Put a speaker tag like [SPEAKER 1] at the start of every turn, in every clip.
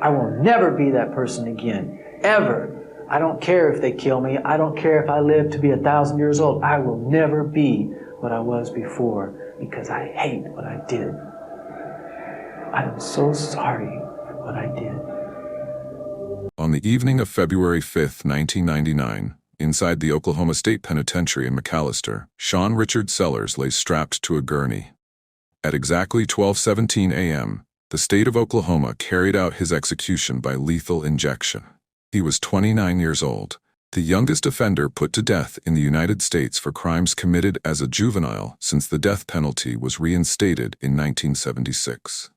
[SPEAKER 1] I will never be that person again, ever. I don't care if they kill me. I don't care if I live to be 1,000 years old. I will never be what I was before because I hate what I did. I am so sorry for what I did.
[SPEAKER 2] On the evening of February 5, 1999, inside the Oklahoma State Penitentiary in McAlester, Sean Richard Sellers lay strapped to a gurney. At exactly 12:17 a.m., the state of Oklahoma carried out his execution by lethal injection. He was 29 years old, the youngest offender put to death in the United States for crimes committed as a juvenile since the death penalty was reinstated in 1976.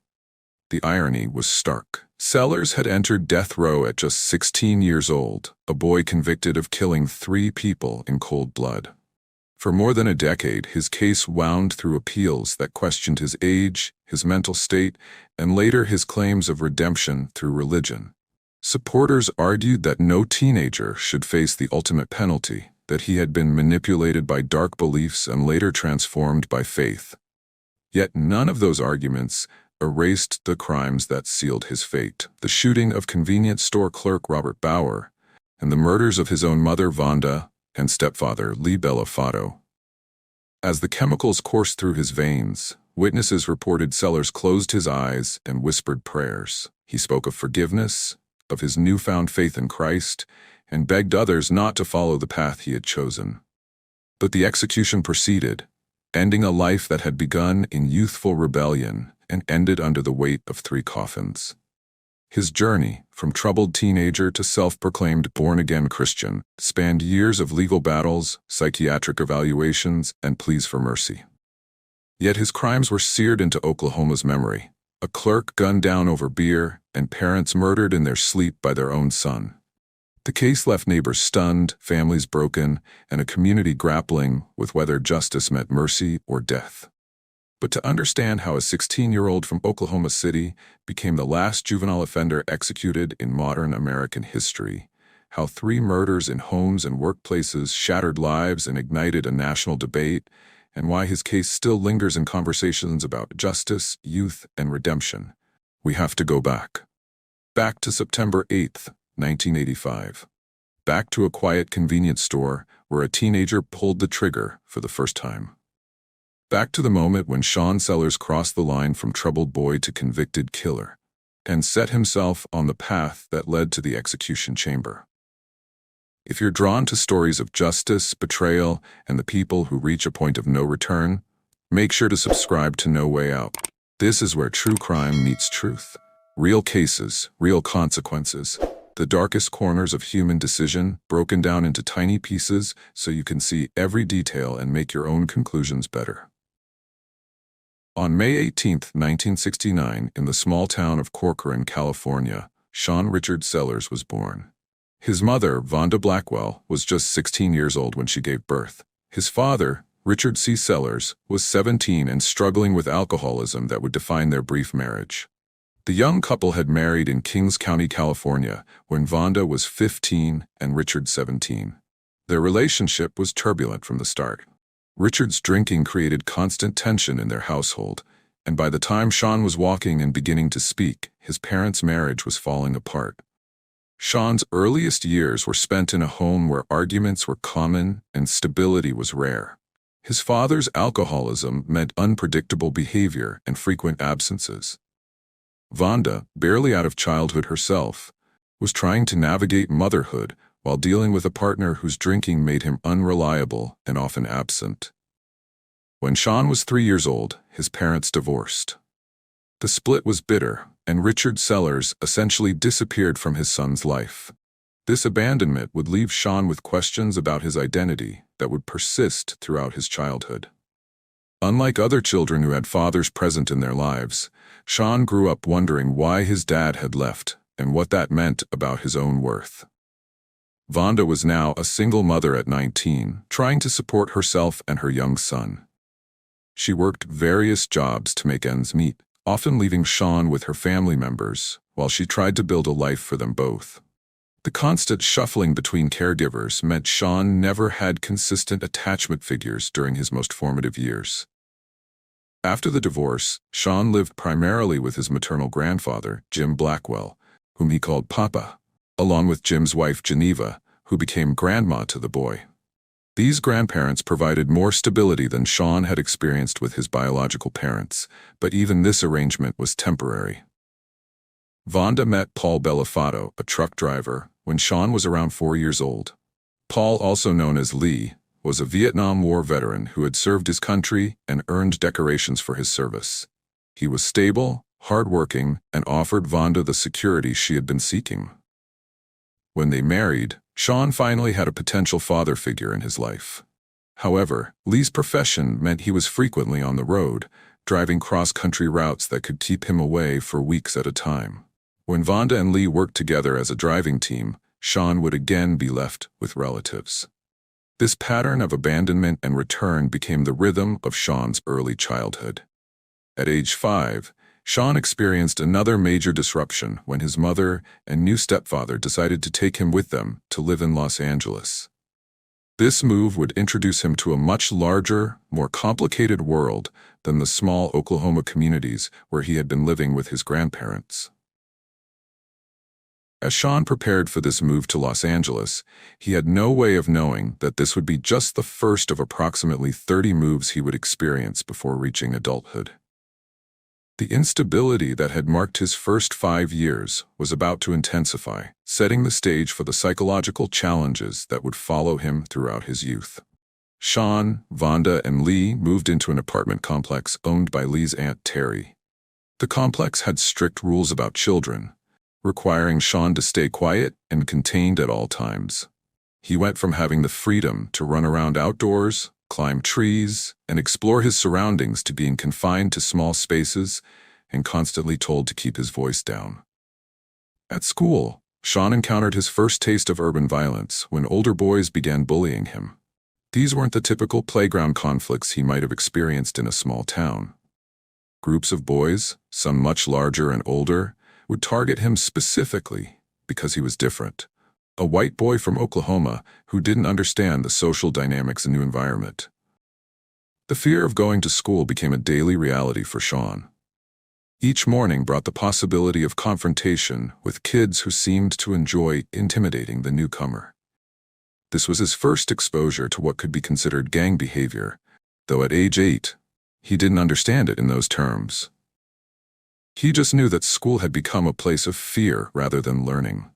[SPEAKER 2] The irony was stark. Sellers had entered death row at just 16 years old, a boy convicted of killing 3 people in cold blood. For more than a decade, his case wound through appeals that questioned his age, his mental state, and later his claims of redemption through religion. Supporters argued that no teenager should face the ultimate penalty, that he had been manipulated by dark beliefs and later transformed by faith. Yet none of those arguments erased the crimes that sealed his fate: the shooting of convenience store clerk Robert Bauer, and the murders of his own mother Vonda and stepfather Lee Bellafato. As the chemicals coursed through his veins, witnesses reported Sellers closed his eyes and whispered prayers. He spoke of forgiveness, of his newfound faith in Christ, and begged others not to follow the path he had chosen. But the execution proceeded, ending a life that had begun in youthful rebellion and ended under the weight of 3 coffins. His journey, from troubled teenager to self-proclaimed born-again Christian, spanned years of legal battles, psychiatric evaluations, and pleas for mercy. Yet his crimes were seared into Oklahoma's memory: a clerk gunned down over beer, and parents murdered in their sleep by their own son. The case left neighbors stunned, families broken, and a community grappling with whether justice meant mercy or death. But to understand how a 16-year-old from Oklahoma City became the last juvenile offender executed in modern American history, how 3 murders in homes and workplaces shattered lives and ignited a national debate, and why his case still lingers in conversations about justice, youth, and redemption, we have to go back. Back to September 8, 1985. Back to a quiet convenience store where a teenager pulled the trigger for the first time. Back to the moment when Sean Sellers crossed the line from troubled boy to convicted killer, and set himself on the path that led to the execution chamber. If you're drawn to stories of justice, betrayal, and the people who reach a point of no return, make sure to subscribe to No Way Out. This is where true crime meets truth. Real cases, real consequences. The darkest corners of human decision broken down into tiny pieces so you can see every detail and make your own conclusions better. On May 18, 1969, in the small town of Corcoran, California, Sean Richard Sellers was born. His mother, Vonda Blackwell, was just 16 years old when she gave birth. His father, Richard C. Sellers, was 17 and struggling with alcoholism that would define their brief marriage. The young couple had married in Kings County, California, when Vonda was 15 and Richard 17. Their relationship was turbulent from the start. Richard's drinking created constant tension in their household, and by the time Sean was walking and beginning to speak, his parents' marriage was falling apart. Sean's earliest years were spent in a home where arguments were common and stability was rare. His father's alcoholism meant unpredictable behavior and frequent absences. Vonda, barely out of childhood herself, was trying to navigate motherhood while dealing with a partner whose drinking made him unreliable and often absent. When Sean was 3 years old, his parents divorced. The split was bitter, and Richard Sellers essentially disappeared from his son's life. This abandonment would leave Sean with questions about his identity that would persist throughout his childhood. Unlike other children who had fathers present in their lives, Sean grew up wondering why his dad had left and what that meant about his own worth. Vonda was now a single mother at 19, trying to support herself and her young son. She worked various jobs to make ends meet, often leaving Sean with her family members, while she tried to build a life for them both. The constant shuffling between caregivers meant Sean never had consistent attachment figures during his most formative years. After the divorce, Sean lived primarily with his maternal grandfather, Jim Blackwell, whom he called Papa, along with Jim's wife Geneva, who became grandma to the boy. These grandparents provided more stability than Sean had experienced with his biological parents, but even this arrangement was temporary. Vonda met Paul Bellafato, a truck driver, when Sean was around 4 years old. Paul, also known as Lee, was a Vietnam War veteran who had served his country and earned decorations for his service. He was stable, hardworking, and offered Vonda the security she had been seeking. When they married, Sean finally had a potential father figure in his life. However, Lee's profession meant he was frequently on the road, driving cross-country routes that could keep him away for weeks at a time. When Vonda and Lee worked together as a driving team, Sean would again be left with relatives. This pattern of abandonment and return became the rhythm of Sean's early childhood. At age 5, Sean experienced another major disruption when his mother and new stepfather decided to take him with them to live in Los Angeles. This move would introduce him to a much larger, more complicated world than the small Oklahoma communities where he had been living with his grandparents. As Sean prepared for this move to Los Angeles, he had no way of knowing that this would be just the first of approximately 30 moves he would experience before reaching adulthood. The instability that had marked his first 5 years was about to intensify, setting the stage for the psychological challenges that would follow him throughout his youth. Sean, Vonda, and Lee moved into an apartment complex owned by Lee's Aunt Terry. The complex had strict rules about children, requiring Sean to stay quiet and contained at all times. He went from having the freedom to run around outdoors, climb trees, and explore his surroundings to being confined to small spaces and constantly told to keep his voice down. At school, Sean encountered his first taste of urban violence when older boys began bullying him. These weren't the typical playground conflicts he might have experienced in a small town. Groups of boys, some much larger and older, would target him specifically because he was different. A white boy from Oklahoma who didn't understand the social dynamics in the new environment. The fear of going to school became a daily reality for Sean. Each morning brought the possibility of confrontation with kids who seemed to enjoy intimidating the newcomer. This was his first exposure to what could be considered gang behavior, though at age 8, he didn't understand it in those terms. He just knew that school had become a place of fear rather than learning.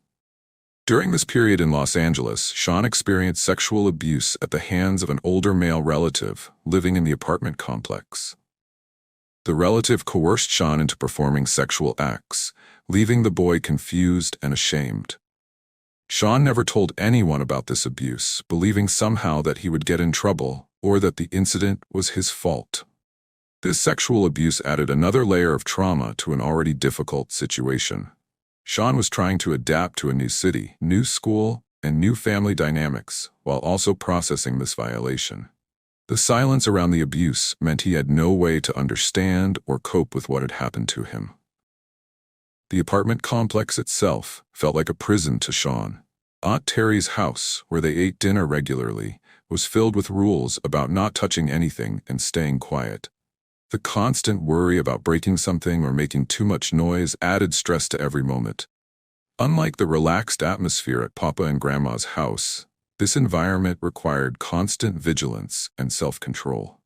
[SPEAKER 2] During this period in Los Angeles, Sean experienced sexual abuse at the hands of an older male relative living in the apartment complex. The relative coerced Sean into performing sexual acts, leaving the boy confused and ashamed. Sean never told anyone about this abuse, believing somehow that he would get in trouble or that the incident was his fault. This sexual abuse added another layer of trauma to an already difficult situation. Sean was trying to adapt to a new city, new school, and new family dynamics, while also processing this violation. The silence around the abuse meant he had no way to understand or cope with what had happened to him. The apartment complex itself felt like a prison to Sean. Aunt Terry's house, where they ate dinner regularly, was filled with rules about not touching anything and staying quiet. The constant worry about breaking something or making too much noise added stress to every moment. Unlike the relaxed atmosphere at Papa and Grandma's house, this environment required constant vigilance and self-control.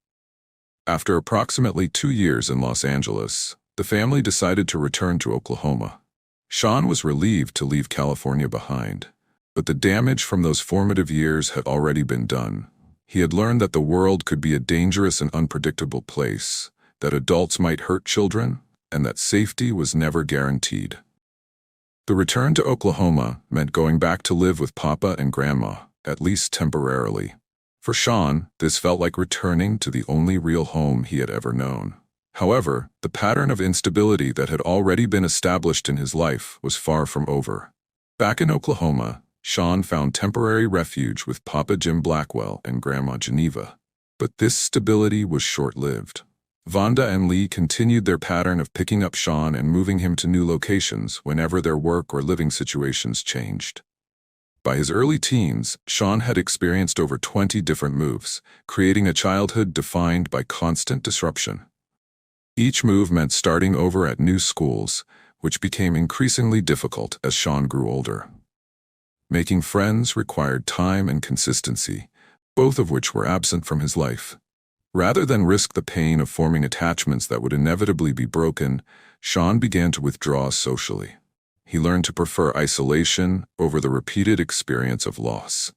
[SPEAKER 2] After approximately 2 years in Los Angeles, the family decided to return to Oklahoma. Sean was relieved to leave California behind, but the damage from those formative years had already been done. He had learned that the world could be a dangerous and unpredictable place, that adults might hurt children, and that safety was never guaranteed. The return to Oklahoma meant going back to live with Papa and Grandma, at least temporarily. For Sean, this felt like returning to the only real home he had ever known. However, the pattern of instability that had already been established in his life was far from over. Back in Oklahoma, Sean found temporary refuge with Papa Jim Blackwell and Grandma Geneva. But this stability was short-lived. Vonda and Lee continued their pattern of picking up Sean and moving him to new locations whenever their work or living situations changed. By his early teens, Sean had experienced over 20 different moves, creating a childhood defined by constant disruption. Each move meant starting over at new schools, which became increasingly difficult as Sean grew older. Making friends required time and consistency, both of which were absent from his life. Rather than risk the pain of forming attachments that would inevitably be broken, Sean began to withdraw socially. He learned to prefer isolation over the repeated experience of loss.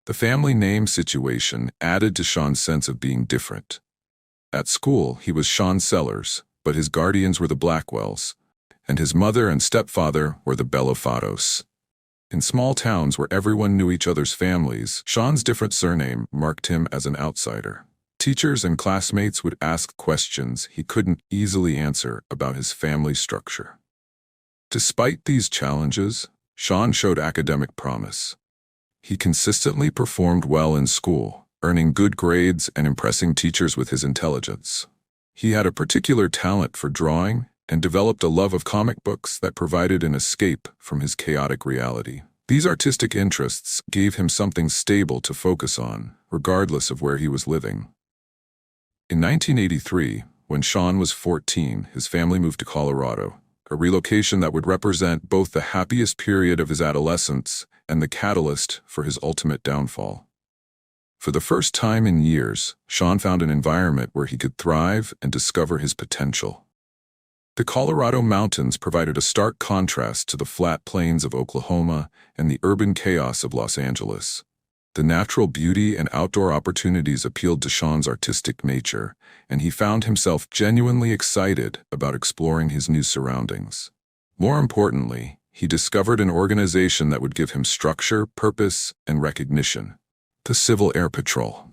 [SPEAKER 2] The family name situation added to Sean's sense of being different. At school, he was Sean Sellers, but his guardians were the Blackwells, and his mother and stepfather were the Belofatos. In small towns where everyone knew each other's families, Sean's different surname marked him as an outsider. Teachers and classmates would ask questions he couldn't easily answer about his family structure. Despite these challenges, Sean showed academic promise. He consistently performed well in school, earning good grades and impressing teachers with his intelligence. He had a particular talent for drawing and developed a love of comic books that provided an escape from his chaotic reality. These artistic interests gave him something stable to focus on, regardless of where he was living. In 1983, when Sean was 14, his family moved to Colorado, a relocation that would represent both the happiest period of his adolescence and the catalyst for his ultimate downfall. For the first time in years, Sean found an environment where he could thrive and discover his potential. The Colorado mountains provided a stark contrast to the flat plains of Oklahoma and the urban chaos of Los Angeles. The natural beauty and outdoor opportunities appealed to Sean's artistic nature, and he found himself genuinely excited about exploring his new surroundings. More importantly, he discovered an organization that would give him structure, purpose, and recognition: the Civil Air Patrol.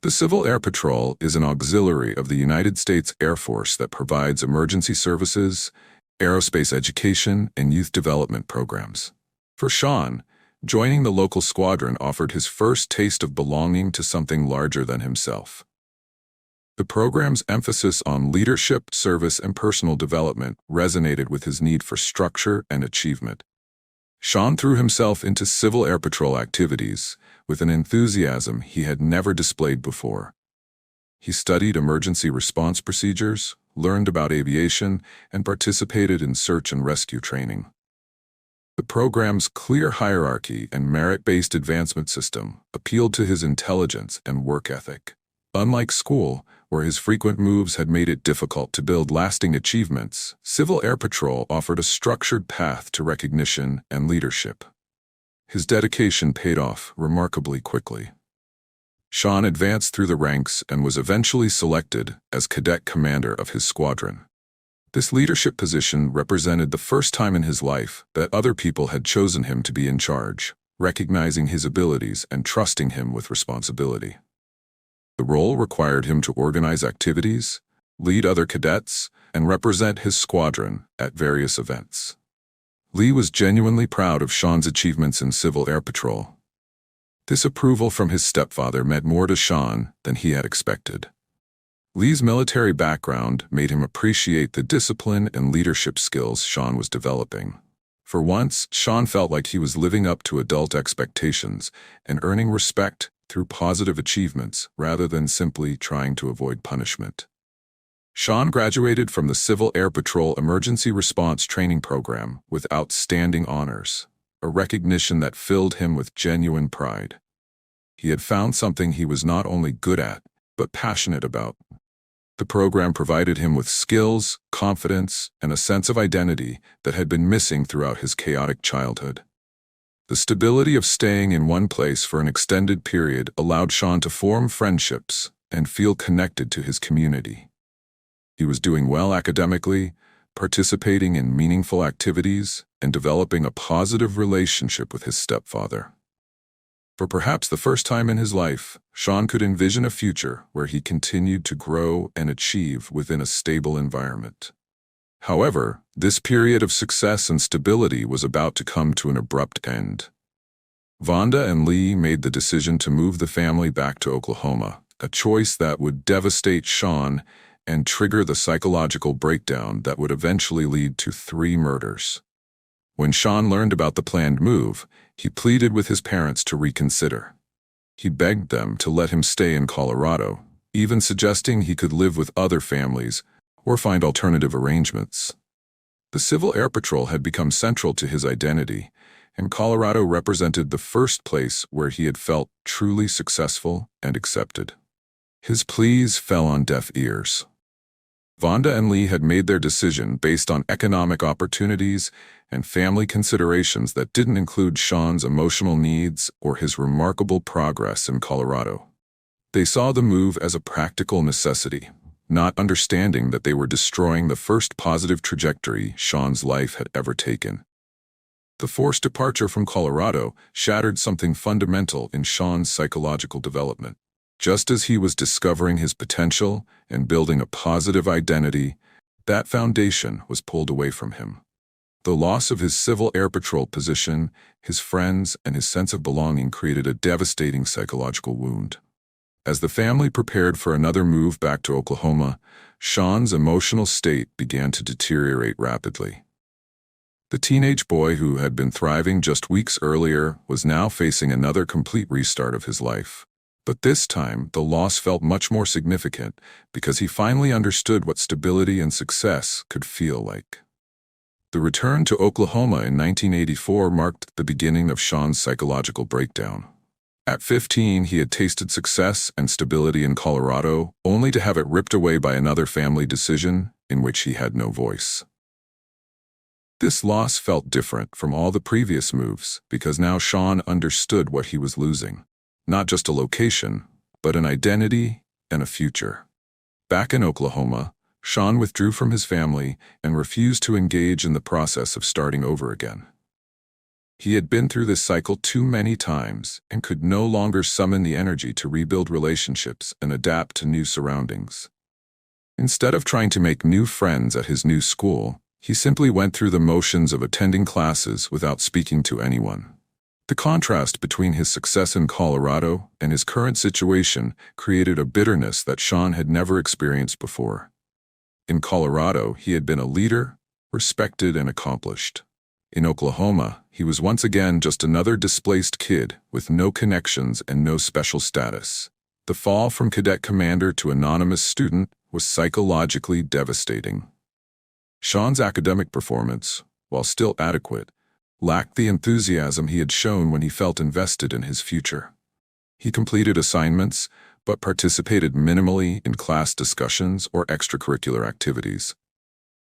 [SPEAKER 2] The Civil Air Patrol is an auxiliary of the United States Air Force that provides emergency services, aerospace education, and youth development programs. For Sean, joining the local squadron offered his first taste of belonging to something larger than himself. The program's emphasis on leadership, service, and personal development resonated with his need for structure and achievement. Sean threw himself into Civil Air Patrol activities with an enthusiasm he had never displayed before. He studied emergency response procedures, learned about aviation, and participated in search and rescue training. The program's clear hierarchy and merit-based advancement system appealed to his intelligence and work ethic. Unlike school, where his frequent moves had made it difficult to build lasting achievements, Civil Air Patrol offered a structured path to recognition and leadership. His dedication paid off remarkably quickly. Sean advanced through the ranks and was eventually selected as cadet commander of his squadron. This leadership position represented the first time in his life that other people had chosen him to be in charge, recognizing his abilities and trusting him with responsibility. The role required him to organize activities, lead other cadets, and represent his squadron at various events. Lee was genuinely proud of Sean's achievements in Civil Air Patrol. This approval from his stepfather meant more to Sean than he had expected. Lee's military background made him appreciate the discipline and leadership skills Sean was developing. For once, Sean felt like he was living up to adult expectations and earning respect through positive achievements rather than simply trying to avoid punishment. Sean graduated from the Civil Air Patrol Emergency Response Training Program with outstanding honors, a recognition that filled him with genuine pride. He had found something he was not only good at, but passionate about. The program provided him with skills, confidence, and a sense of identity that had been missing throughout his chaotic childhood. The stability of staying in one place for an extended period allowed Sean to form friendships and feel connected to his community. He was doing well academically, participating in meaningful activities, and developing a positive relationship with his stepfather. For perhaps the first time in his life, Sean could envision a future where he continued to grow and achieve within a stable environment. However, this period of success and stability was about to come to an abrupt end. Vonda and Lee made the decision to move the family back to Oklahoma, a choice that would devastate Sean and trigger the psychological breakdown that would eventually lead to 3 murders. When Sean learned about the planned move, he pleaded with his parents to reconsider. He begged them to let him stay in Colorado, even suggesting he could live with other families or find alternative arrangements. The Civil Air Patrol had become central to his identity, and Colorado represented the first place where he had felt truly successful and accepted. His pleas fell on deaf ears. Vonda and Lee had made their decision based on economic opportunities and family considerations that didn't include Sean's emotional needs or his remarkable progress in Colorado. They saw the move as a practical necessity, not understanding that they were destroying the first positive trajectory Sean's life had ever taken. The forced departure from Colorado shattered something fundamental in Sean's psychological development. Just as he was discovering his potential and building a positive identity, that foundation was pulled away from him. The loss of his Civil Air Patrol position, his friends, and his sense of belonging created a devastating psychological wound. As the family prepared for another move back to Oklahoma, Sean's emotional state began to deteriorate rapidly. The teenage boy who had been thriving just weeks earlier was now facing another complete restart of his life. But this time, the loss felt much more significant because he finally understood what stability and success could feel like. The return to Oklahoma in 1984 marked the beginning of Sean's psychological breakdown. At 15, he had tasted success and stability in Colorado, only to have it ripped away by another family decision in which he had no voice. This loss felt different from all the previous moves because now Sean understood what he was losing. Not just a location, but an identity and a future. Back in Oklahoma, Sean withdrew from his family and refused to engage in the process of starting over again. He had been through this cycle too many times and could no longer summon the energy to rebuild relationships and adapt to new surroundings. Instead of trying to make new friends at his new school, he simply went through the motions of attending classes without speaking to anyone. The contrast between his success in Colorado and his current situation created a bitterness that Sean had never experienced before. In Colorado, he had been a leader, respected and accomplished. In Oklahoma, he was once again just another displaced kid with no connections and no special status. The fall from cadet commander to anonymous student was psychologically devastating. Sean's academic performance, while still adequate, lacked the enthusiasm he had shown when he felt invested in his future. He completed assignments, but participated minimally in class discussions or extracurricular activities.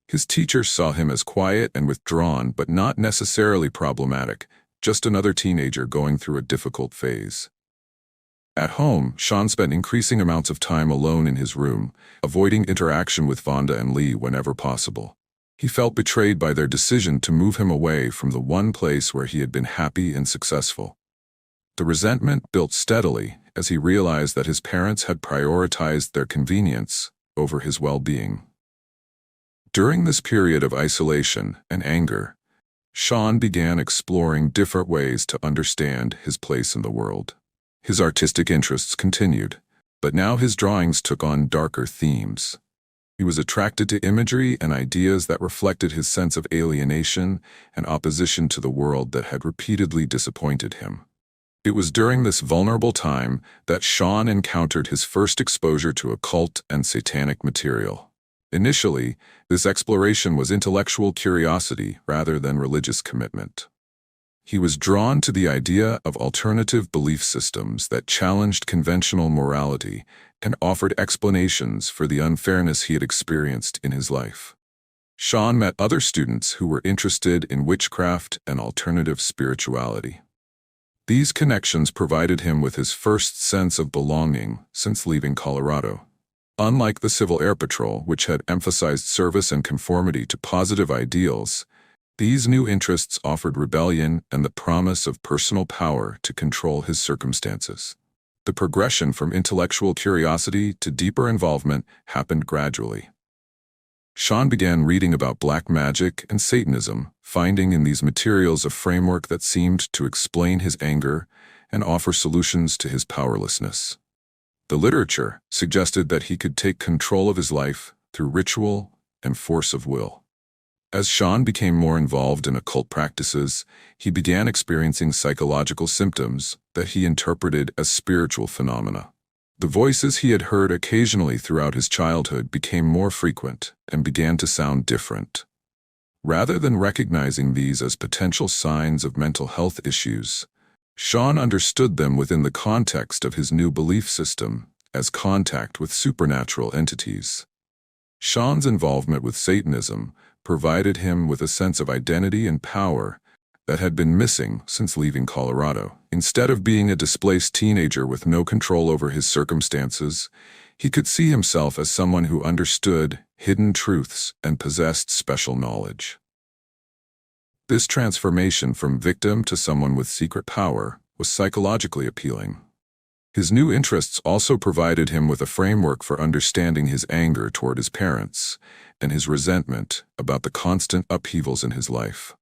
[SPEAKER 2] His teachers saw him as quiet and withdrawn, but not necessarily problematic, just another teenager going through a difficult phase. At home, Sean spent increasing amounts of time alone in his room, avoiding interaction with Vonda and Lee whenever possible. He felt betrayed by their decision to move him away from the one place where he had been happy and successful. The resentment built steadily as he realized that his parents had prioritized their convenience over his well-being. During this period of isolation and anger, Sean began exploring different ways to understand his place in the world. His artistic interests continued, but now his drawings took on darker themes. He was attracted to imagery and ideas that reflected his sense of alienation and opposition to the world that had repeatedly disappointed him. It was during this vulnerable time that Sean encountered his first exposure to occult and satanic material. Initially, this exploration was intellectual curiosity rather than religious commitment. He was drawn to the idea of alternative belief systems that challenged conventional morality and offered explanations for the unfairness he had experienced in his life. Sean met other students who were interested in witchcraft and alternative spirituality. These connections provided him with his first sense of belonging since leaving Colorado. Unlike the Civil Air Patrol, which had emphasized service and conformity to positive ideals, these new interests offered rebellion and the promise of personal power to control his circumstances. The progression from intellectual curiosity to deeper involvement happened gradually. Sean began reading about black magic and Satanism, finding in these materials a framework that seemed to explain his anger and offer solutions to his powerlessness. The literature suggested that he could take control of his life through ritual and force of will. As Sean became more involved in occult practices, he began experiencing psychological symptoms that he interpreted as spiritual phenomena. The voices he had heard occasionally throughout his childhood became more frequent and began to sound different. Rather than recognizing these as potential signs of mental health issues, Sean understood them within the context of his new belief system as contact with supernatural entities. Sean's involvement with Satanism provided him with a sense of identity and power that had been missing since leaving Colorado. Instead of being a displaced teenager with no control over his circumstances, he could see himself as someone who understood hidden truths and possessed special knowledge. This transformation from victim to someone with secret power was psychologically appealing. His new interests also provided him with a framework for understanding his anger toward his parents and his resentment about the constant upheavals in his life.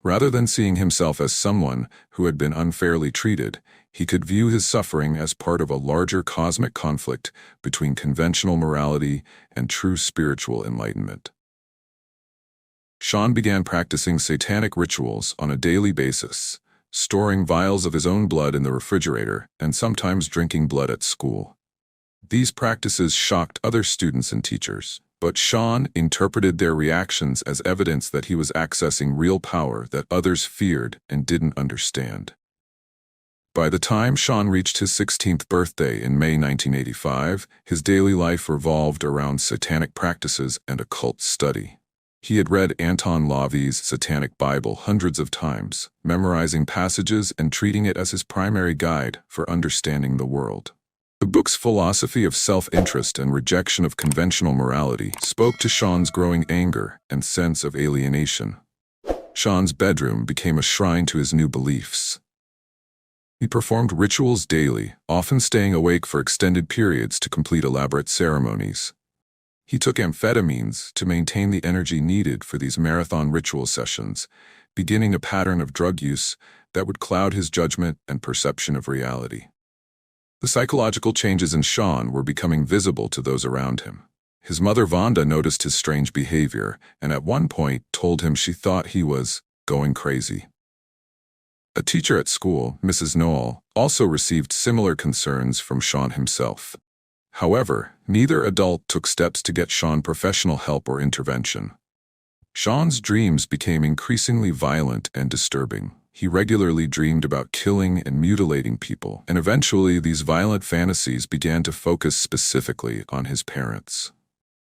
[SPEAKER 2] Rather than seeing himself as someone who had been unfairly treated, he could view his suffering as part of a larger cosmic conflict between conventional morality and true spiritual enlightenment. Sean began practicing satanic rituals on a daily basis, storing vials of his own blood in the refrigerator and sometimes drinking blood at school. These practices shocked other students and teachers, but Sean interpreted their reactions as evidence that he was accessing real power that others feared and didn't understand. By the time Sean reached his 16th birthday in May 1985, his daily life revolved around satanic practices and occult study. He had read Anton LaVey's Satanic Bible hundreds of times, memorizing passages and treating it as his primary guide for understanding the world. The book's philosophy of self-interest and rejection of conventional morality spoke to Sean's growing anger and sense of alienation. Sean's bedroom became a shrine to his new beliefs. He performed rituals daily, often staying awake for extended periods to complete elaborate ceremonies. He took amphetamines to maintain the energy needed for these marathon ritual sessions, beginning a pattern of drug use that would cloud his judgment and perception of reality. The psychological changes in Sean were becoming visible to those around him. His mother Vonda noticed his strange behavior and at one point told him she thought he was going crazy. A teacher at school, Mrs. Noel, also received similar concerns from Sean himself. However, neither adult took steps to get Sean professional help or intervention. Sean's dreams became increasingly violent and disturbing. He regularly dreamed about killing and mutilating people, and eventually these violent fantasies began to focus specifically on his parents.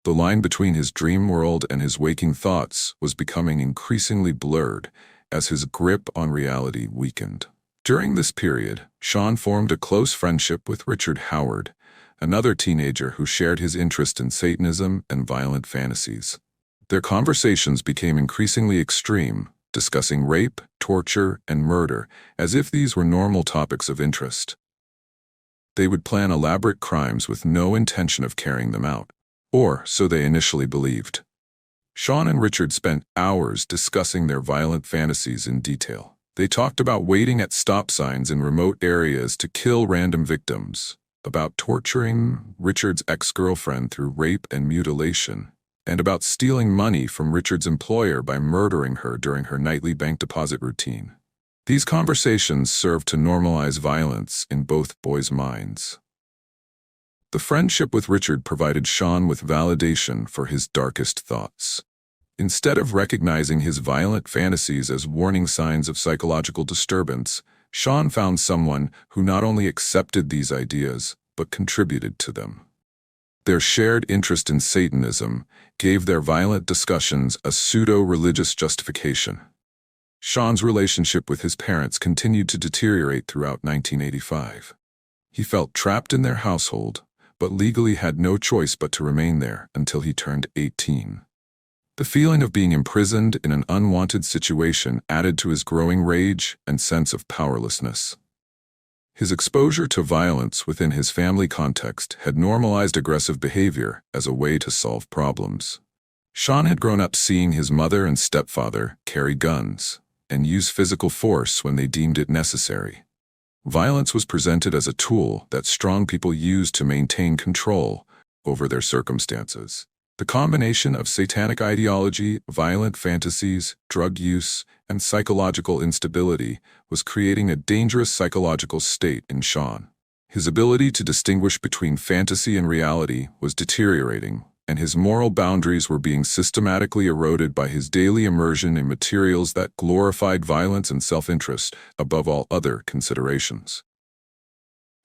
[SPEAKER 2] The line between his dream world and his waking thoughts was becoming increasingly blurred as his grip on reality weakened. During this period, Sean formed a close friendship with Richard Howard, another teenager who shared his interest in Satanism and violent fantasies. Their conversations became increasingly extreme, discussing rape, torture, and murder as if these were normal topics of interest. They would plan elaborate crimes with no intention of carrying them out, or so they initially believed. Sean and Richard spent hours discussing their violent fantasies in detail. They talked about waiting at stop signs in remote areas to kill random victims, about torturing Richard's ex-girlfriend through rape and mutilation, and about stealing money from Richard's employer by murdering her during her nightly bank deposit routine. These conversations served to normalize violence in both boys' minds. The friendship with Richard provided Sean with validation for his darkest thoughts. Instead of recognizing his violent fantasies as warning signs of psychological disturbance, Sean found someone who not only accepted these ideas, but contributed to them. Their shared interest in Satanism gave their violent discussions a pseudo-religious justification. Sean's relationship with his parents continued to deteriorate throughout 1985. He felt trapped in their household, but legally had no choice but to remain there until he turned 18. The feeling of being imprisoned in an unwanted situation added to his growing rage and sense of powerlessness. His exposure to violence within his family context had normalized aggressive behavior as a way to solve problems. Sean had grown up seeing his mother and stepfather carry guns and use physical force when they deemed it necessary. Violence was presented as a tool that strong people used to maintain control over their circumstances. The combination of satanic ideology, violent fantasies, drug use, and psychological instability was creating a dangerous psychological state in Sean. His ability to distinguish between fantasy and reality was deteriorating, and his moral boundaries were being systematically eroded by his daily immersion in materials that glorified violence and self-interest above all other considerations.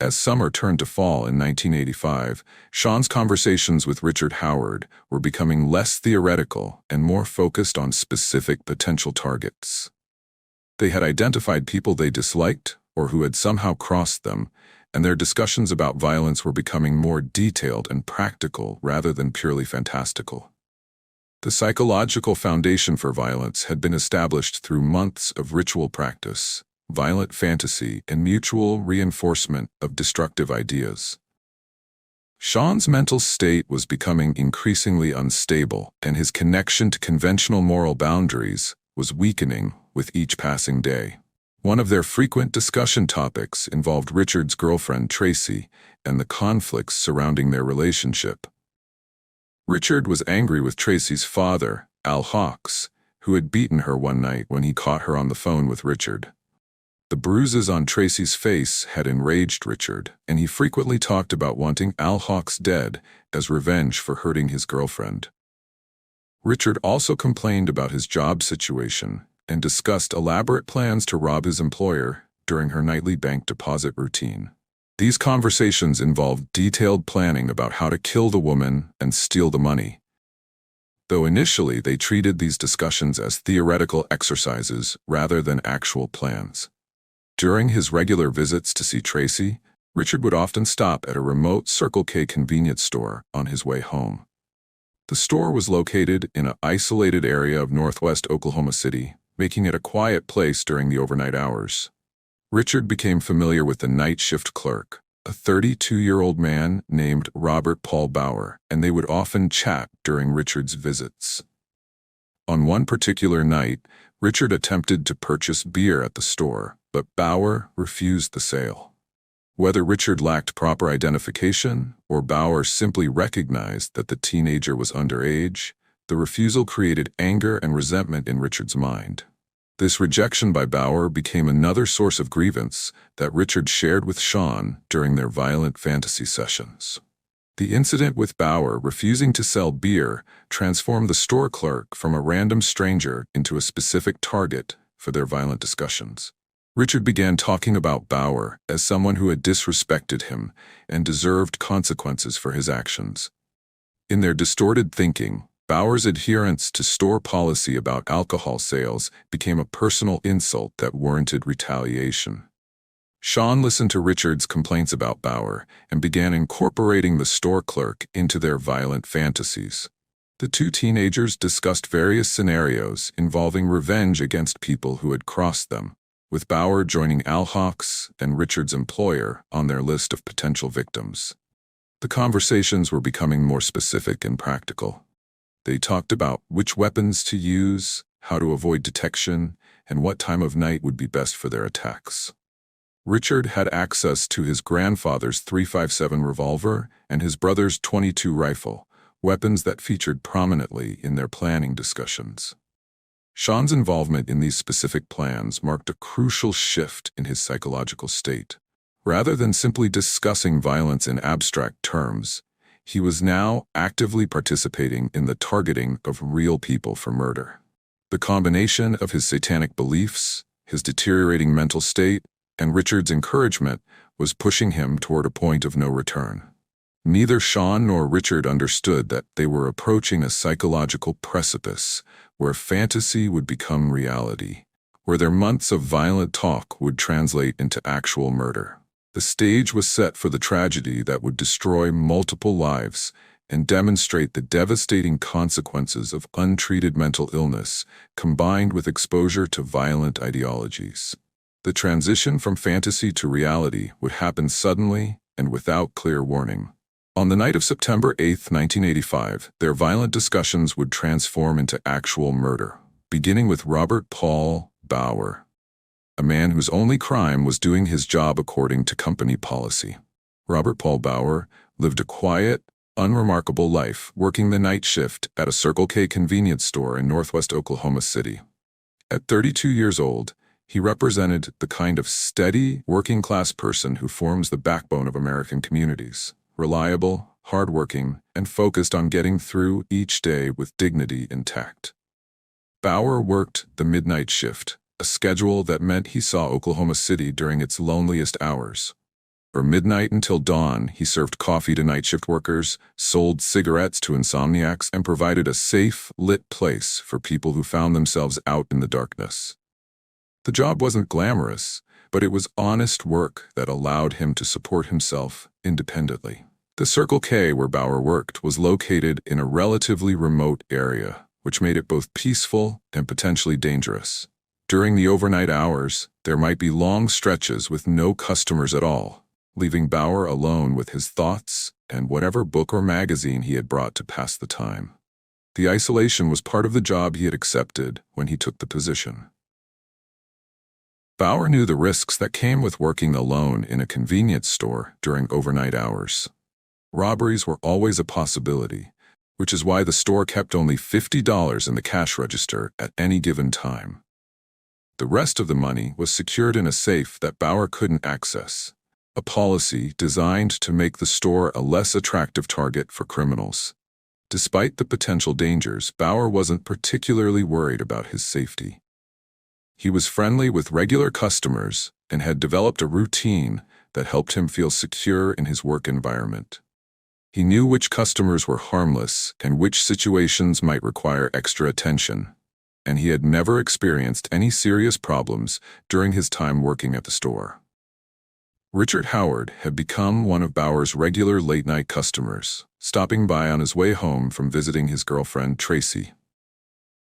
[SPEAKER 2] As summer turned to fall in 1985, Sean's conversations with Richard Howard were becoming less theoretical and more focused on specific potential targets. They had identified people they disliked or who had somehow crossed them, and their discussions about violence were becoming more detailed and practical rather than purely fantastical. The psychological foundation for violence had been established through months of ritual practice, violent fantasy, and mutual reinforcement of destructive ideas. Sean's mental state was becoming increasingly unstable, and his connection to conventional moral boundaries was weakening with each passing day. One of their frequent discussion topics involved Richard's girlfriend Tracy and the conflicts surrounding their relationship. Richard was angry with Tracy's father, Al Hawks, who had beaten her one night when he caught her on the phone with Richard. The bruises on Tracy's face had enraged Richard, and he frequently talked about wanting Al Hawks dead as revenge for hurting his girlfriend. Richard also complained about his job situation and discussed elaborate plans to rob his employer during her nightly bank deposit routine. These conversations involved detailed planning about how to kill the woman and steal the money. Though initially they treated these discussions as theoretical exercises rather than actual plans. During his regular visits to see Tracy, Richard would often stop at a remote Circle K convenience store on his way home. The store was located in an isolated area of northwest Oklahoma City, making it a quiet place during the overnight hours. Richard became familiar with the night shift clerk, a 32-year-old man named Robert Paul Bauer, and they would often chat during Richard's visits. On one particular night, Richard attempted to purchase beer at the store, but Bauer refused the sale. Whether Richard lacked proper identification or Bauer simply recognized that the teenager was underage, the refusal created anger and resentment in Richard's mind. This rejection by Bauer became another source of grievance that Richard shared with Sean during their violent fantasy sessions. The incident with Bauer refusing to sell beer transformed the store clerk from a random stranger into a specific target for their violent discussions. Richard began talking about Bauer as someone who had disrespected him and deserved consequences for his actions. In their distorted thinking, Bauer's adherence to store policy about alcohol sales became a personal insult that warranted retaliation. Sean listened to Richard's complaints about Bauer and began incorporating the store clerk into their violent fantasies. The two teenagers discussed various scenarios involving revenge against people who had crossed them, with Bauer joining Al Hawks and Richard's employer on their list of potential victims. The conversations were becoming more specific and practical. They talked about which weapons to use, how to avoid detection, and what time of night would be best for their attacks. Richard had access to his grandfather's .357 revolver and his brother's .22 rifle, weapons that featured prominently in their planning discussions. Sean's involvement in these specific plans marked a crucial shift in his psychological state. Rather than simply discussing violence in abstract terms, he was now actively participating in the targeting of real people for murder. The combination of his satanic beliefs, his deteriorating mental state, and Richard's encouragement was pushing him toward a point of no return. Neither Sean nor Richard understood that they were approaching a psychological precipice where fantasy would become reality, where their months of violent talk would translate into actual murder. The stage was set for the tragedy that would destroy multiple lives and demonstrate the devastating consequences of untreated mental illness combined with exposure to violent ideologies. The transition from fantasy to reality would happen suddenly and without clear warning. On the night of September 8, 1985, their violent discussions would transform into actual murder, beginning with Robert Paul Bauer, a man whose only crime was doing his job according to company policy. Robert Paul Bauer lived a quiet, unremarkable life working the night shift at a Circle K convenience store in northwest Oklahoma City. At 32 years old, he represented the kind of steady, working-class person who forms the backbone of American communities. Reliable, hardworking, and focused on getting through each day with dignity intact. Bauer worked the midnight shift, a schedule that meant he saw Oklahoma City during its loneliest hours. From midnight until dawn, he served coffee to night shift workers, sold cigarettes to insomniacs, and provided a safe, lit place for people who found themselves out in the darkness. The job wasn't glamorous, but it was honest work that allowed him to support himself independently. The Circle K where Bauer worked was located in a relatively remote area, which made it both peaceful and potentially dangerous. During the overnight hours, there might be long stretches with no customers at all, leaving Bauer alone with his thoughts and whatever book or magazine he had brought to pass the time. The isolation was part of the job he had accepted when he took the position. Bauer knew the risks that came with working alone in a convenience store during overnight hours. Robberies were always a possibility, which is why the store kept only $50 in the cash register at any given time. The rest of the money was secured in a safe that Bauer couldn't access, a policy designed to make the store a less attractive target for criminals. Despite the potential dangers, Bauer wasn't particularly worried about his safety. He was friendly with regular customers and had developed a routine that helped him feel secure in his work environment. He knew which customers were harmless and which situations might require extra attention, and he had never experienced any serious problems during his time working at the store. Richard Howard had become one of Bauer's regular late-night customers, stopping by on his way home from visiting his girlfriend, Tracy.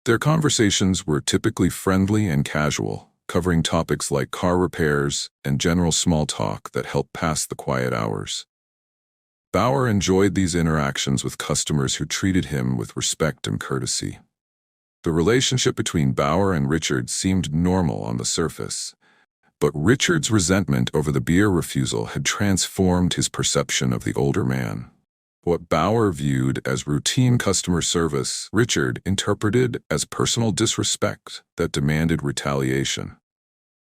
[SPEAKER 2] Their conversations were typically friendly and casual, covering topics like car repairs and general small talk that helped pass the quiet hours. Bauer enjoyed these interactions with customers who treated him with respect and courtesy. The relationship between Bauer and Richard seemed normal on the surface, but Richard's resentment over the beer refusal had transformed his perception of the older man. What Bauer viewed as routine customer service, Richard interpreted as personal disrespect that demanded retaliation.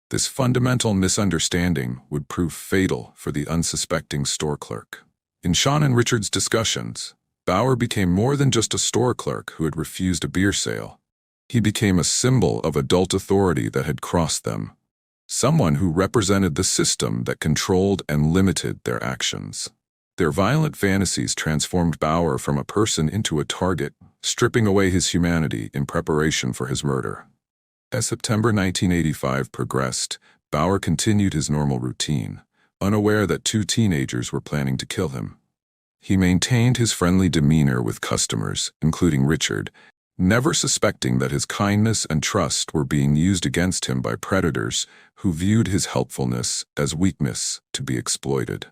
[SPEAKER 2] This fundamental misunderstanding would prove fatal for the unsuspecting store clerk. In Sean and Richard's discussions, Bauer became more than just a store clerk who had refused a beer sale. He became a symbol of adult authority that had crossed them, someone who represented the system that controlled and limited their actions. Their violent fantasies transformed Bauer from a person into a target, stripping away his humanity in preparation for his murder. As September 1985 progressed, Bauer continued his normal routine, unaware that two teenagers were planning to kill him. He maintained his friendly demeanor with customers, including Richard, never suspecting that his kindness and trust were being used against him by predators who viewed his helpfulness as weakness to be exploited.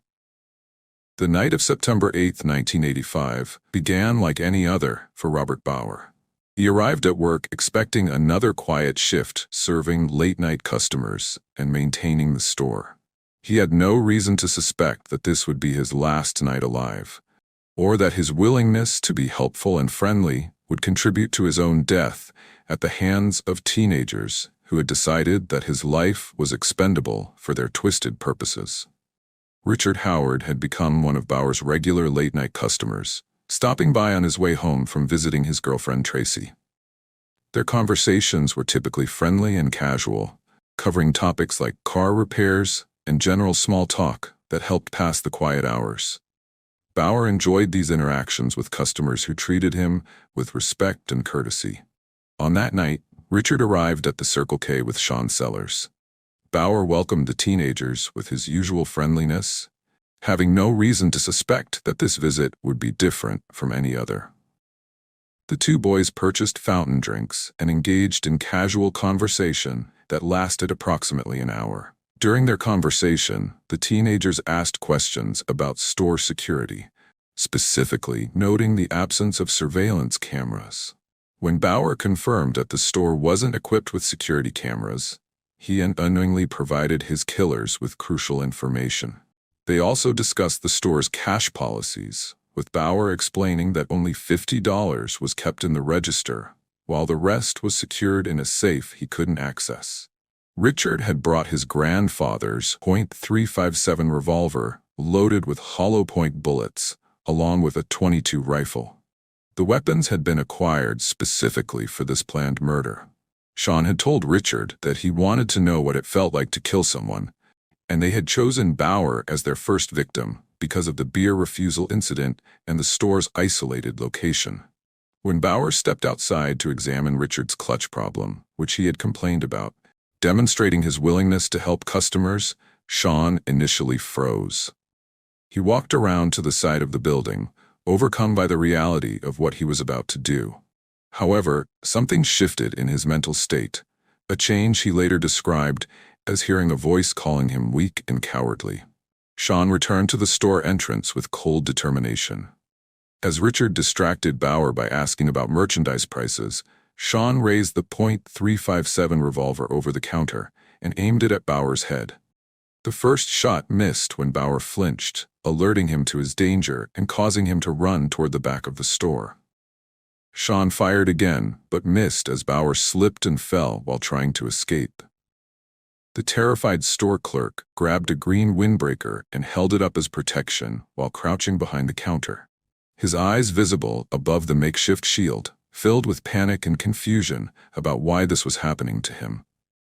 [SPEAKER 2] The night of September 8, 1985, began like any other for Robert Bauer. He arrived at work expecting another quiet shift, serving late-night customers and maintaining the store. He had no reason to suspect that this would be his last night alive, or that his willingness to be helpful and friendly would contribute to his own death at the hands of teenagers who had decided that his life was expendable for their twisted purposes. Richard Howard had become one of Bauer's regular late-night customers, stopping by on his way home from visiting his girlfriend Tracy. Their conversations were typically friendly and casual, covering topics like car repairs and general small talk that helped pass the quiet hours. Bauer enjoyed these interactions with customers who treated him with respect and courtesy. On that night, Richard arrived at the Circle K with Sean Sellers. Bauer welcomed the teenagers with his usual friendliness, having no reason to suspect that this visit would be different from any other. The two boys purchased fountain drinks and engaged in casual conversation that lasted approximately an hour. During their conversation, the teenagers asked questions about store security, specifically noting the absence of surveillance cameras. When Bauer confirmed that the store wasn't equipped with security cameras, he unknowingly provided his killers with crucial information. They also discussed the store's cash policies, with Bauer explaining that only $50 was kept in the register, while the rest was secured in a safe he couldn't access. Richard had brought his grandfather's .357 revolver loaded with hollow point bullets, along with a .22 rifle. The weapons had been acquired specifically for this planned murder. Sean had told Richard that he wanted to know what it felt like to kill someone, and they had chosen Bauer as their first victim because of the beer refusal incident and the store's isolated location. When Bauer stepped outside to examine Richard's clutch problem, which he had complained about, demonstrating his willingness to help customers, Sean initially froze. He walked around to the side of the building, overcome by the reality of what he was about to do. However, something shifted in his mental state, a change he later described as hearing a voice calling him weak and cowardly. Sean returned to the store entrance with cold determination. As Richard distracted Bauer by asking about merchandise prices, Sean raised the .357 revolver over the counter and aimed it at Bauer's head. The first shot missed when Bauer flinched, alerting him to his danger and causing him to run toward the back of the store. Sean fired again, but missed as Bauer slipped and fell while trying to escape. The terrified store clerk grabbed a green windbreaker and held it up as protection while crouching behind the counter. His eyes visible above the makeshift shield, filled with panic and confusion about why this was happening to him.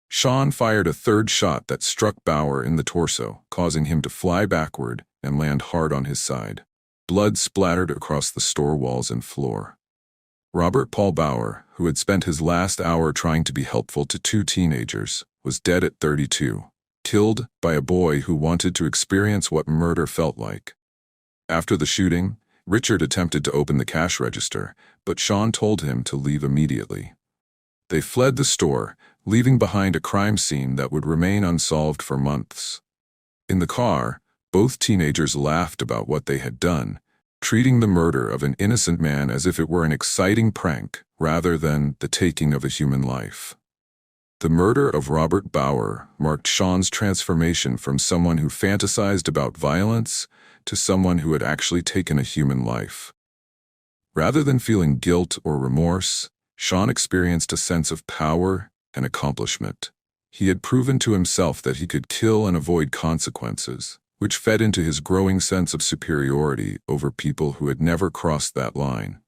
[SPEAKER 2] Sean fired a third shot that struck Bauer in the torso, causing him to fly backward and land hard on his side. Blood splattered across the store walls and floor. Robert Paul Bauer, who had spent his last hour trying to be helpful to two teenagers, was dead at 32, killed by a boy who wanted to experience what murder felt like. After the shooting, Richard attempted to open the cash register, but Sean told him to leave immediately. They fled the store, leaving behind a crime scene that would remain unsolved for months. In the car, both teenagers laughed about what they had done, treating the murder of an innocent man as if it were an exciting prank rather than the taking of a human life. The murder of Robert Bauer marked Sean's transformation from someone who fantasized about violence to someone who had actually taken a human life. Rather than feeling guilt or remorse, Sean experienced a sense of power and accomplishment. He had proven to himself that he could kill and avoid consequences, which fed into his growing sense of superiority over people who had never crossed that line.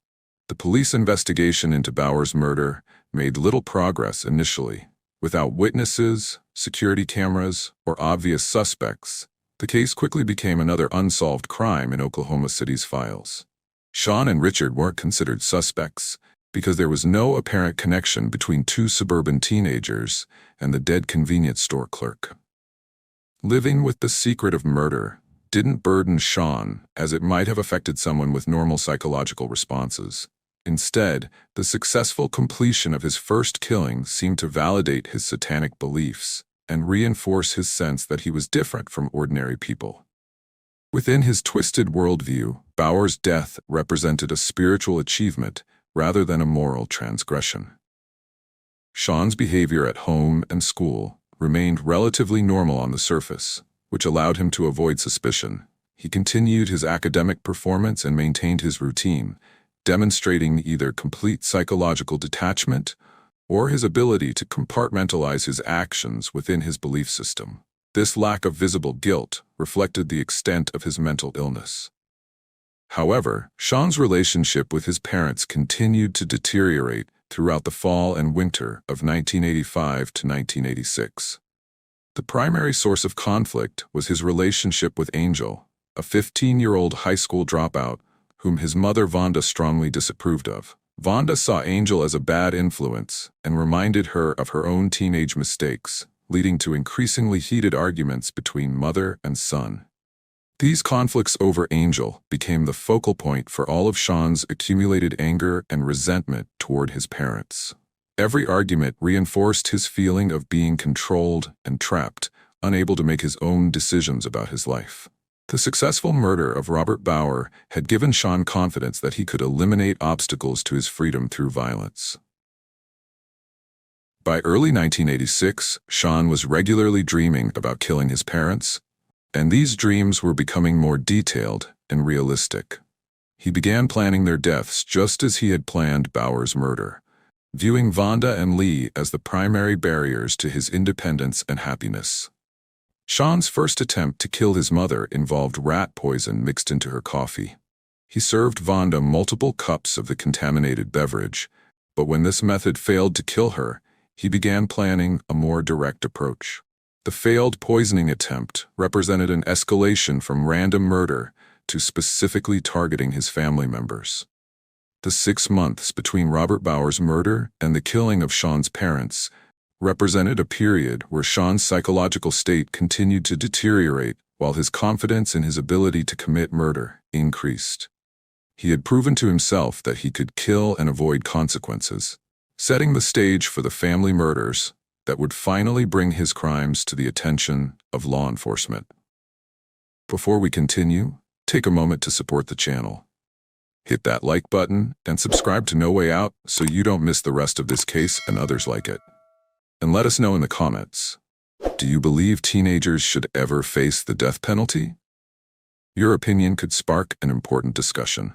[SPEAKER 2] The police investigation into Bauer's murder made little progress initially. Without witnesses, security cameras, or obvious suspects, the case quickly became another unsolved crime in Oklahoma City's files. Sean and Richard weren't considered suspects because there was no apparent connection between two suburban teenagers and the dead convenience store clerk. Living with the secret of murder didn't burden Sean as it might have affected someone with normal psychological responses. Instead, the successful completion of his first killing seemed to validate his satanic beliefs and reinforce his sense that he was different from ordinary people. Within his twisted worldview, Bauer's death represented a spiritual achievement rather than a moral transgression. Sean's behavior at home and school remained relatively normal on the surface, which allowed him to avoid suspicion. He continued his academic performance and maintained his routine, demonstrating either complete psychological detachment or his ability to compartmentalize his actions within his belief system. This lack of visible guilt reflected the extent of his mental illness. However, Sean's relationship with his parents continued to deteriorate throughout the fall and winter of 1985 to 1986. The primary source of conflict was his relationship with Angel, a 15-year-old high school dropout whom his mother Vonda strongly disapproved of. Vonda saw Angel as a bad influence and reminded her of her own teenage mistakes, leading to increasingly heated arguments between mother and son. These conflicts over Angel became the focal point for all of Sean's accumulated anger and resentment toward his parents. Every argument reinforced his feeling of being controlled and trapped, unable to make his own decisions about his life. The successful murder of Robert Bauer had given Sean confidence that he could eliminate obstacles to his freedom through violence. By early 1986, Sean was regularly dreaming about killing his parents, and these dreams were becoming more detailed and realistic. He began planning their deaths just as he had planned Bauer's murder, viewing Vonda and Lee as the primary barriers to his independence and happiness. Sean's first attempt to kill his mother involved rat poison mixed into her coffee. He served Vonda multiple cups of the contaminated beverage, but when this method failed to kill her, he began planning a more direct approach. The failed poisoning attempt represented an escalation from random murder to specifically targeting his family members. The 6 months between Robert Bauer's murder and the killing of Sean's parents represented a period where Sean's psychological state continued to deteriorate while his confidence in his ability to commit murder increased. He had proven to himself that he could kill and avoid consequences, setting the stage for the family murders that would finally bring his crimes to the attention of law enforcement. Before we continue, take a moment to support the channel. Hit that like button and subscribe to No Way Out so you don't miss the rest of this case and others like it. And let us know in the comments, do you believe teenagers should ever face the death penalty? Your opinion could spark an important discussion.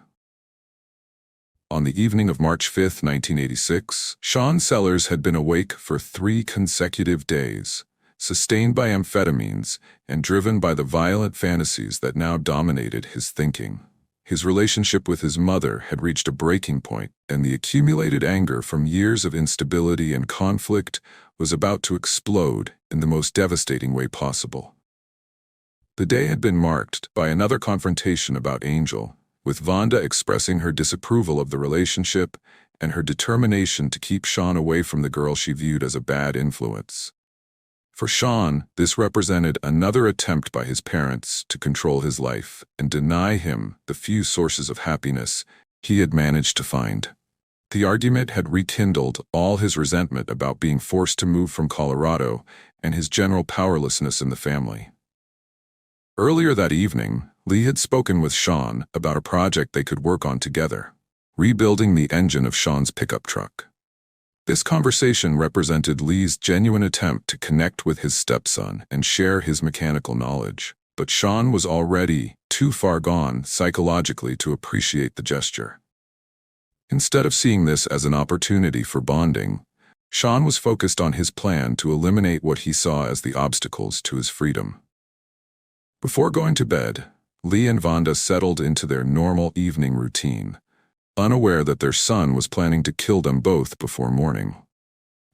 [SPEAKER 2] On the evening of March 5, 1986, Sean Sellers had been awake for 3 consecutive days, sustained by amphetamines and driven by the violent fantasies that now dominated his thinking. His relationship with his mother had reached a breaking point, and the accumulated anger from years of instability and conflict was about to explode in the most devastating way possible. The day had been marked by another confrontation about Angel, with Vonda expressing her disapproval of the relationship and her determination to keep Sean away from the girl she viewed as a bad influence. For Sean, this represented another attempt by his parents to control his life and deny him the few sources of happiness he had managed to find. The argument had rekindled all his resentment about being forced to move from Colorado and his general powerlessness in the family. Earlier that evening, Lee had spoken with Sean about a project they could work on together, rebuilding the engine of Sean's pickup truck. This conversation represented Lee's genuine attempt to connect with his stepson and share his mechanical knowledge, but Sean was already too far gone psychologically to appreciate the gesture. Instead of seeing this as an opportunity for bonding, Sean was focused on his plan to eliminate what he saw as the obstacles to his freedom. Before going to bed, Lee and Vonda settled into their normal evening routine, unaware that their son was planning to kill them both before morning.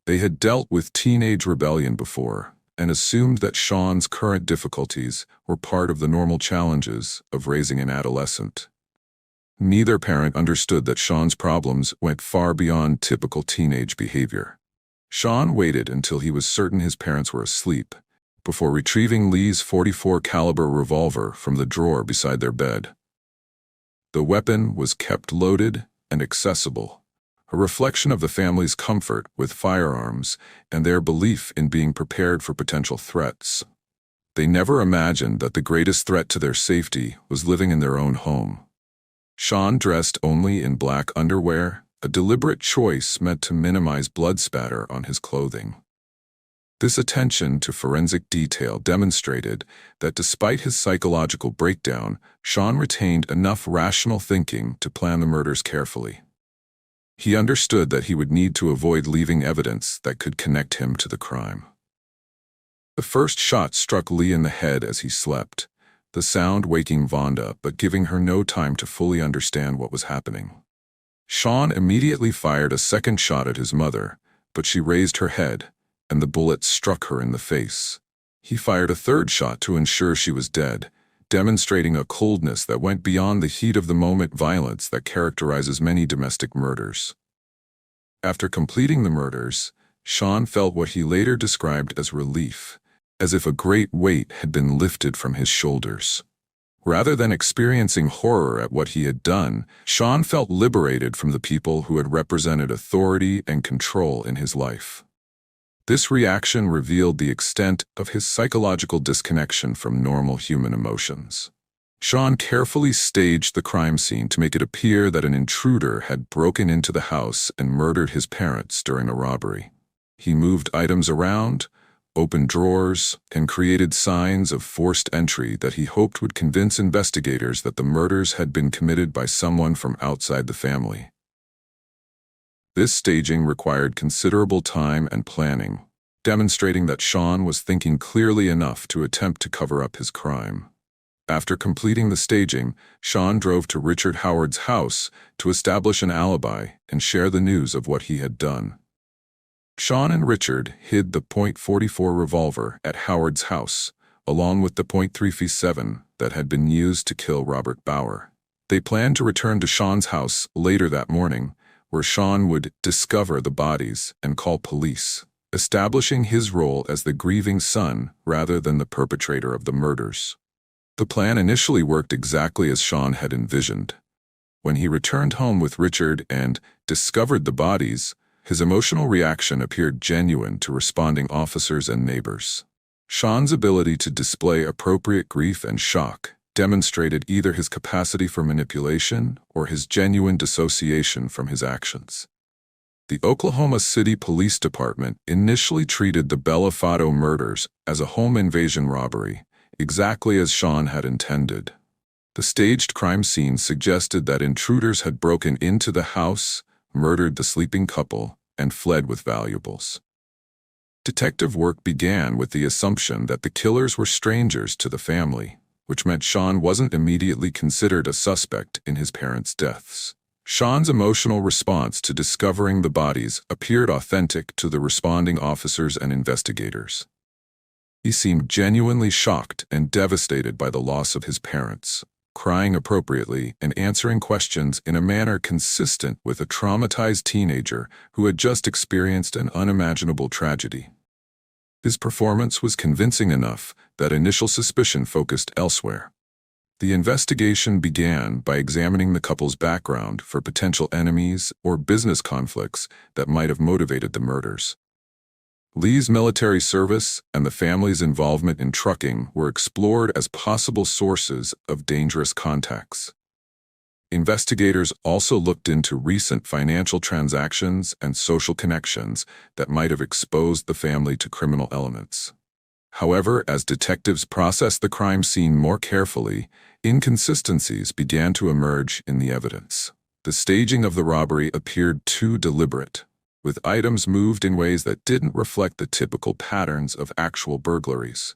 [SPEAKER 2] They had dealt with teenage rebellion before and assumed that Sean's current difficulties were part of the normal challenges of raising an adolescent. Neither parent understood that Sean's problems went far beyond typical teenage behavior. Sean waited until he was certain his parents were asleep before retrieving Lee's .44 caliber revolver from the drawer beside their bed. The weapon was kept loaded and accessible, a reflection of the family's comfort with firearms and their belief in being prepared for potential threats. They never imagined that the greatest threat to their safety was living in their own home. Sean dressed only in black underwear, a deliberate choice meant to minimize blood spatter on his clothing. This attention to forensic detail demonstrated that despite his psychological breakdown, Sean retained enough rational thinking to plan the murders carefully. He understood that he would need to avoid leaving evidence that could connect him to the crime. The first shot struck Lee in the head as he slept, the sound waking Vonda but giving her no time to fully understand what was happening. Sean immediately fired a second shot at his mother, but she raised her head, and the bullet struck her in the face. He fired a third shot to ensure she was dead, demonstrating a coldness that went beyond the heat-of-the-moment violence that characterizes many domestic murders. After completing the murders, Sean felt what he later described as relief, as if a great weight had been lifted from his shoulders. Rather than experiencing horror at what he had done, Sean felt liberated from the people who had represented authority and control in his life. This reaction revealed the extent of his psychological disconnection from normal human emotions. Sean carefully staged the crime scene to make it appear that an intruder had broken into the house and murdered his parents during a robbery. He moved items around, opened drawers, and created signs of forced entry that he hoped would convince investigators that the murders had been committed by someone from outside the family. This staging required considerable time and planning, demonstrating that Sean was thinking clearly enough to attempt to cover up his crime. After completing the staging, Sean drove to Richard Howard's house to establish an alibi and share the news of what he had done. Sean and Richard hid the .44 revolver at Howard's house, along with the .357 that had been used to kill Robert Bauer. They planned to return to Sean's house later that morning, where Sean would discover the bodies and call police, establishing his role as the grieving son rather than the perpetrator of the murders. The plan initially worked exactly as Sean had envisioned. When he returned home with Richard and discovered the bodies, his emotional reaction appeared genuine to responding officers and neighbors. Sean's ability to display appropriate grief and shock demonstrated either his capacity for manipulation or his genuine dissociation from his actions. The Oklahoma City Police Department initially treated the Bellafato murders as a home invasion robbery, exactly as Sean had intended. The staged crime scene suggested that intruders had broken into the house, murdered the sleeping couple, and fled with valuables. Detective work began with the assumption that the killers were strangers to the family, which meant Sean wasn't immediately considered a suspect in his parents' deaths. Sean's emotional response to discovering the bodies appeared authentic to the responding officers and investigators. He seemed genuinely shocked and devastated by the loss of his parents, crying appropriately and answering questions in a manner consistent with a traumatized teenager who had just experienced an unimaginable tragedy. His performance was convincing enough that initial suspicion focused elsewhere. The investigation began by examining the couple's background for potential enemies or business conflicts that might have motivated the murders. Lee's military service and the family's involvement in trucking were explored as possible sources of dangerous contacts. Investigators also looked into recent financial transactions and social connections that might have exposed the family to criminal elements. However, as detectives processed the crime scene more carefully, inconsistencies began to emerge in the evidence. The staging of the robbery appeared too deliberate, with items moved in ways that didn't reflect the typical patterns of actual burglaries.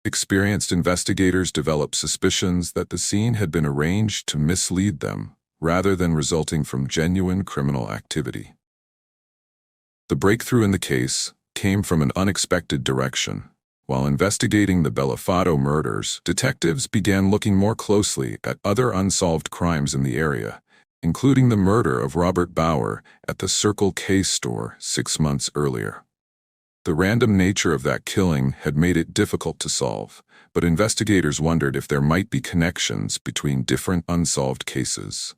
[SPEAKER 2] Experienced investigators developed suspicions that the scene had been arranged to mislead them, rather than resulting from genuine criminal activity. The breakthrough in the case came from an unexpected direction. While investigating the Bellafato murders, detectives began looking more closely at other unsolved crimes in the area, including the murder of Robert Bauer at the Circle K store 6 months earlier. The random nature of that killing had made it difficult to solve, but investigators wondered if there might be connections between different unsolved cases.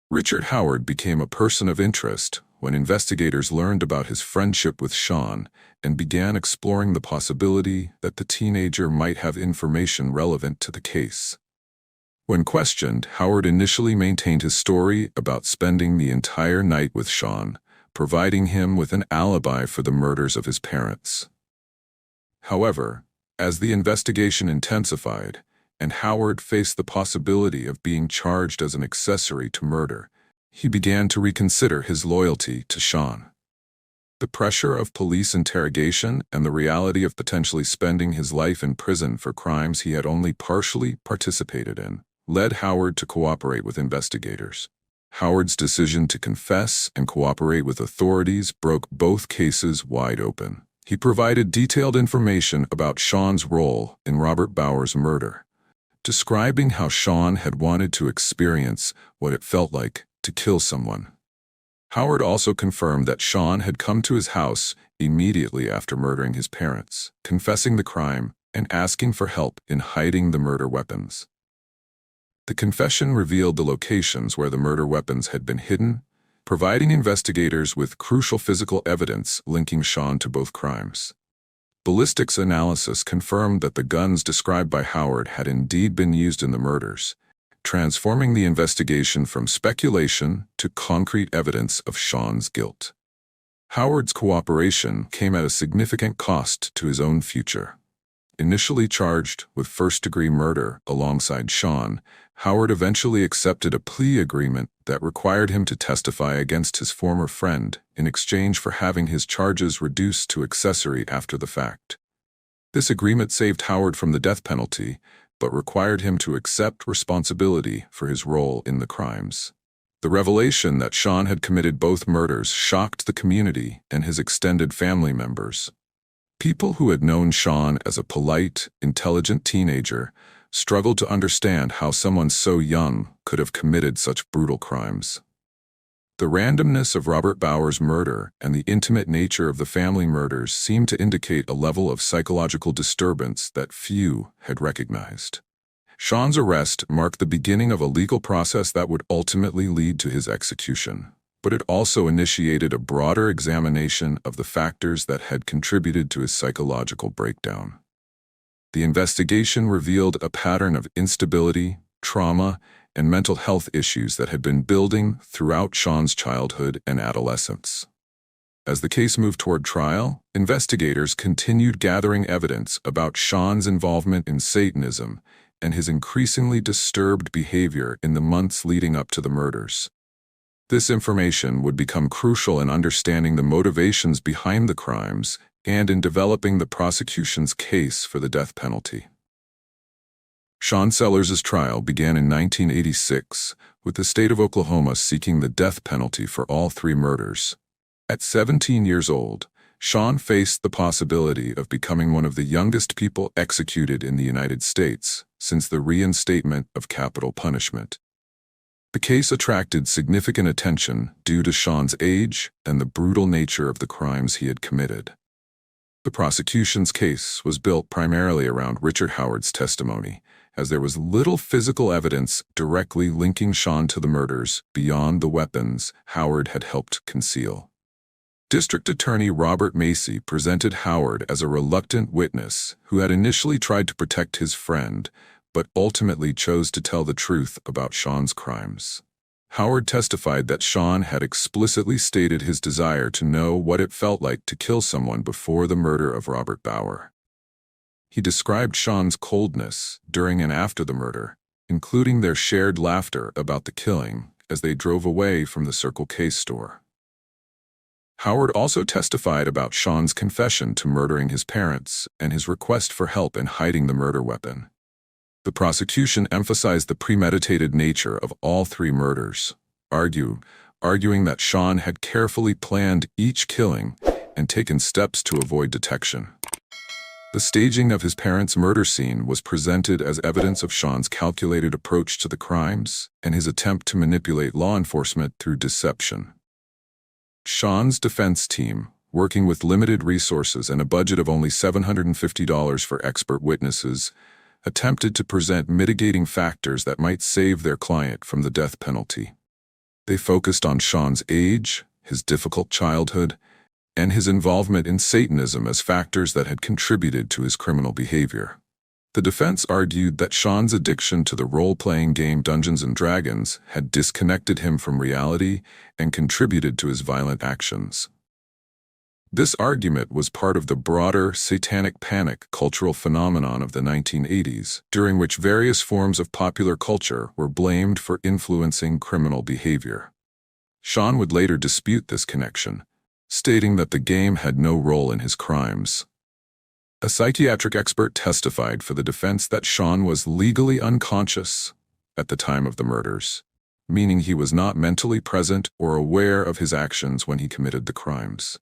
[SPEAKER 2] Richard Howard became a person of interest when investigators learned about his friendship with Sean and began exploring the possibility that the teenager might have information relevant to the case. When questioned, Howard initially maintained his story about spending the entire night with Sean, providing him with an alibi for the murders of his parents. However, as the investigation intensified, and Howard faced the possibility of being charged as an accessory to murder, he began to reconsider his loyalty to Sean. The pressure of police interrogation and the reality of potentially spending his life in prison for crimes he had only partially participated in led Howard to cooperate with investigators. Howard's decision to confess and cooperate with authorities broke both cases wide open. He provided detailed information about Sean's role in Robert Bauer's murder, describing how Sean had wanted to experience what it felt like to kill someone. Howard also confirmed that Sean had come to his house immediately after murdering his parents, confessing the crime and asking for help in hiding the murder weapons. The confession revealed the locations where the murder weapons had been hidden, providing investigators with crucial physical evidence linking Sean to both crimes. Ballistics analysis confirmed that the guns described by Howard had indeed been used in the murders, transforming the investigation from speculation to concrete evidence of Sean's guilt. Howard's cooperation came at a significant cost to his own future. Initially charged with first-degree murder alongside Sean, Howard eventually accepted a plea agreement that required him to testify against his former friend in exchange for having his charges reduced to accessory after the fact. This agreement saved Howard from the death penalty, but required him to accept responsibility for his role in the crimes. The revelation that Sean had committed both murders shocked the community and his extended family members. People who had known Sean as a polite, intelligent teenager struggled to understand how someone so young could have committed such brutal crimes. The randomness of Robert Bauer's murder and the intimate nature of the family murders seemed to indicate a level of psychological disturbance that few had recognized. Sean's arrest marked the beginning of a legal process that would ultimately lead to his execution, but it also initiated a broader examination of the factors that had contributed to his psychological breakdown. The investigation revealed a pattern of instability, trauma, and mental health issues that had been building throughout Sean's childhood and adolescence. As the case moved toward trial, investigators continued gathering evidence about Sean's involvement in Satanism and his increasingly disturbed behavior in the months leading up to the murders. This information would become crucial in understanding the motivations behind the crimes and in developing the prosecution's case for the death penalty. Sean Sellers' trial began in 1986, with the state of Oklahoma seeking the death penalty for all three murders. At 17 years old, Sean faced the possibility of becoming one of the youngest people executed in the United States since the reinstatement of capital punishment. The case attracted significant attention due to Sean's age and the brutal nature of the crimes he had committed. The prosecution's case was built primarily around Richard Howard's testimony, as there was little physical evidence directly linking Sean to the murders beyond the weapons Howard had helped conceal. District Attorney Robert Macy presented Howard as a reluctant witness who had initially tried to protect his friend, but ultimately chose to tell the truth about Sean's crimes. Howard testified that Sean had explicitly stated his desire to know what it felt like to kill someone before the murder of Robert Bauer. He described Sean's coldness during and after the murder, including their shared laughter about the killing as they drove away from the Circle K store. Howard also testified about Sean's confession to murdering his parents and his request for help in hiding the murder weapon. The prosecution emphasized the premeditated nature of all three murders, arguing that Sean had carefully planned each killing and taken steps to avoid detection. The staging of his parents' murder scene was presented as evidence of Sean's calculated approach to the crimes and his attempt to manipulate law enforcement through deception. Sean's defense team, working with limited resources and a budget of only $750 for expert witnesses, attempted to present mitigating factors that might save their client from the death penalty. They focused on Sean's age, his difficult childhood, and his involvement in Satanism as factors that had contributed to his criminal behavior. The defense argued that Sean's addiction to the role-playing game Dungeons & Dragons had disconnected him from reality and contributed to his violent actions. This argument was part of the broader satanic panic cultural phenomenon of the 1980s, during which various forms of popular culture were blamed for influencing criminal behavior. Sean would later dispute this connection, stating that the game had no role in his crimes. A psychiatric expert testified for the defense that Sean was legally unconscious at the time of the murders, meaning he was not mentally present or aware of his actions when he committed the crimes.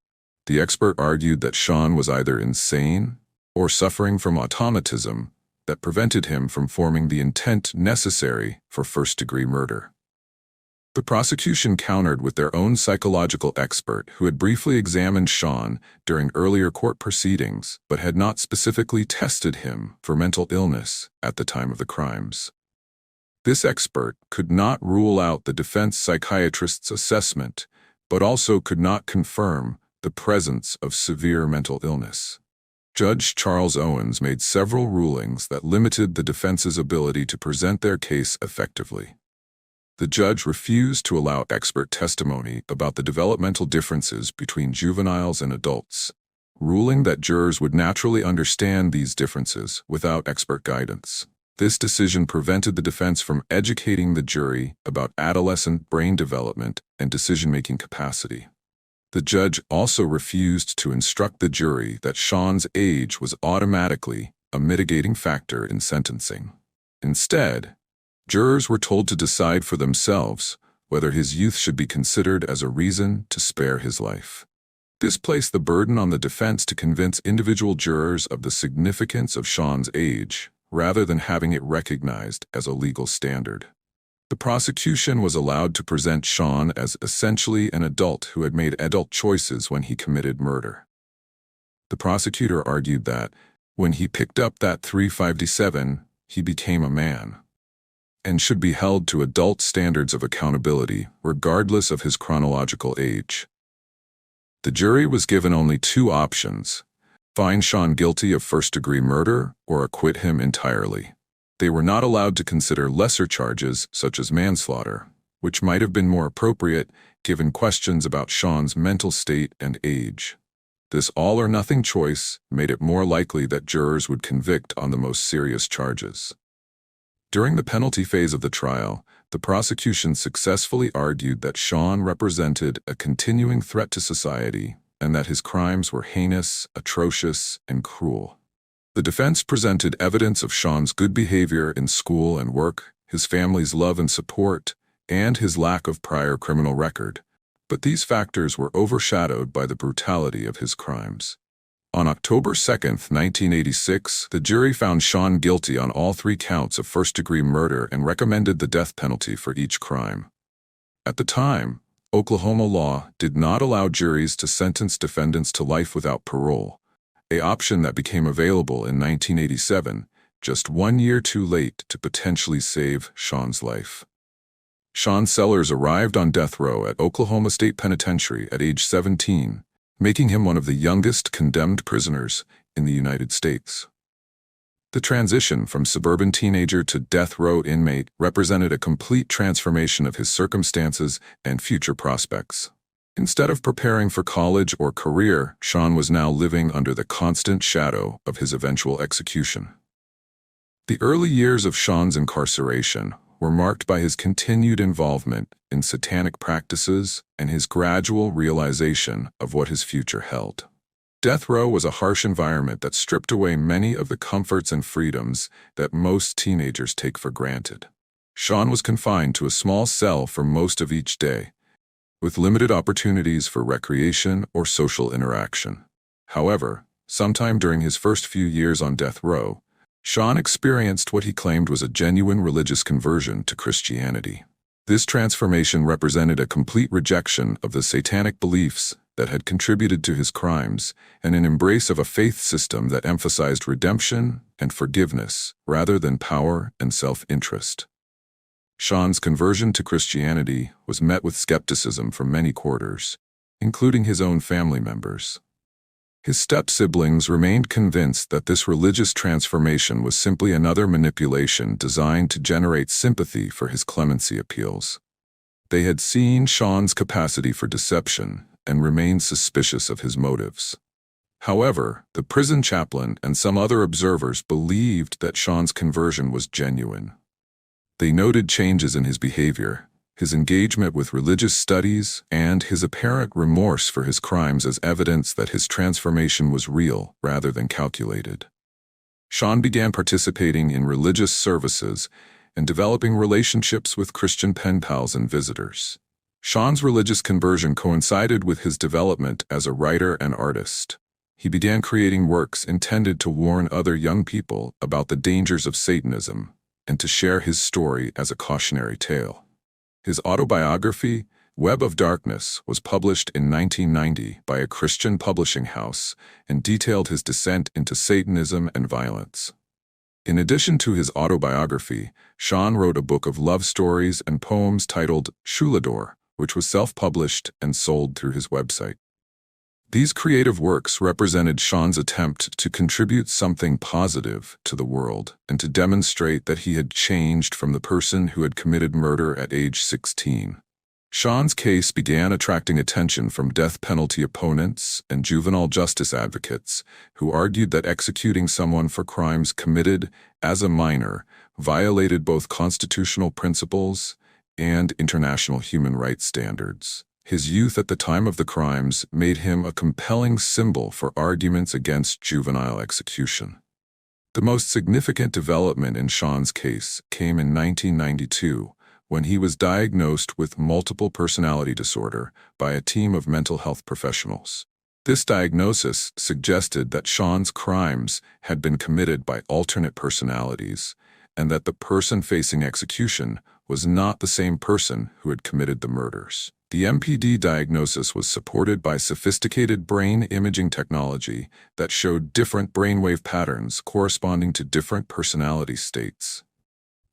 [SPEAKER 2] The expert argued that Sean was either insane or suffering from automatism that prevented him from forming the intent necessary for first-degree murder. The prosecution countered with their own psychological expert who had briefly examined Sean during earlier court proceedings but had not specifically tested him for mental illness at the time of the crimes. This expert could not rule out the defense psychiatrist's assessment, but also could not confirm the presence of severe mental illness. Judge Charles Owens made several rulings that limited the defense's ability to present their case effectively. The judge refused to allow expert testimony about the developmental differences between juveniles and adults, ruling that jurors would naturally understand these differences without expert guidance. This decision prevented the defense from educating the jury about adolescent brain development and decision-making capacity. The judge also refused to instruct the jury that Sean's age was automatically a mitigating factor in sentencing. Instead, jurors were told to decide for themselves whether his youth should be considered as a reason to spare his life. This placed the burden on the defense to convince individual jurors of the significance of Sean's age, rather than having it recognized as a legal standard. The prosecution was allowed to present Sean as essentially an adult who had made adult choices when he committed murder. The prosecutor argued that, when he picked up that .357, he became a man, and should be held to adult standards of accountability, regardless of his chronological age. The jury was given only two options: find Sean guilty of first-degree murder or acquit him entirely. They were not allowed to consider lesser charges such as manslaughter, which might have been more appropriate given questions about Sean's mental state and age. This all-or-nothing choice made it more likely that jurors would convict on the most serious charges. During the penalty phase of the trial, the prosecution successfully argued that Sean represented a continuing threat to society and that his crimes were heinous, atrocious, and cruel. The defense presented evidence of Sean's good behavior in school and work, his family's love and support, and his lack of prior criminal record, but these factors were overshadowed by the brutality of his crimes. On October 2, 1986, the jury found Sean guilty on all three counts of first-degree murder and recommended the death penalty for each crime. At the time, Oklahoma law did not allow juries to sentence defendants to life without parole, an option that became available in 1987, just 1 year too late to potentially save Sean's life. Sean Sellers arrived on death row at Oklahoma State Penitentiary at age 17, making him one of the youngest condemned prisoners in the United States. The transition from suburban teenager to death row inmate represented a complete transformation of his circumstances and future prospects. Instead of preparing for college or career, Sean was now living under the constant shadow of his eventual execution. The early years of Sean's incarceration were marked by his continued involvement in satanic practices and his gradual realization of what his future held. Death row was a harsh environment that stripped away many of the comforts and freedoms that most teenagers take for granted. Sean was confined to a small cell for most of each day, with limited opportunities for recreation or social interaction. However, sometime during his first few years on death row, Sean experienced what he claimed was a genuine religious conversion to Christianity. This transformation represented a complete rejection of the satanic beliefs that had contributed to his crimes and an embrace of a faith system that emphasized redemption and forgiveness rather than power and self-interest. Sean's conversion to Christianity was met with skepticism from many quarters, including his own family members. His step-siblings remained convinced that this religious transformation was simply another manipulation designed to generate sympathy for his clemency appeals. They had seen Sean's capacity for deception and remained suspicious of his motives. However, the prison chaplain and some other observers believed that Sean's conversion was genuine. They noted changes in his behavior, his engagement with religious studies, and his apparent remorse for his crimes as evidence that his transformation was real rather than calculated. Sean began participating in religious services and developing relationships with Christian pen pals and visitors. Sean's religious conversion coincided with his development as a writer and artist. He began creating works intended to warn other young people about the dangers of Satanism and to share his story as a cautionary tale. His autobiography, Web of Darkness, was published in 1990 by a Christian publishing house and detailed his descent into Satanism and violence. In addition to his autobiography, Sean wrote a book of love stories and poems titled Shulador, which was self-published and sold through his website. These creative works represented Sean's attempt to contribute something positive to the world and to demonstrate that he had changed from the person who had committed murder at age 16. Sean's case began attracting attention from death penalty opponents and juvenile justice advocates who argued that executing someone for crimes committed as a minor violated both constitutional principles and international human rights standards. His youth at the time of the crimes made him a compelling symbol for arguments against juvenile execution. The most significant development in Sean's case came in 1992, when he was diagnosed with multiple personality disorder by a team of mental health professionals. This diagnosis suggested that Sean's crimes had been committed by alternate personalities, and that the person facing execution was not the same person who had committed the murders. The MPD diagnosis was supported by sophisticated brain imaging technology that showed different brainwave patterns corresponding to different personality states.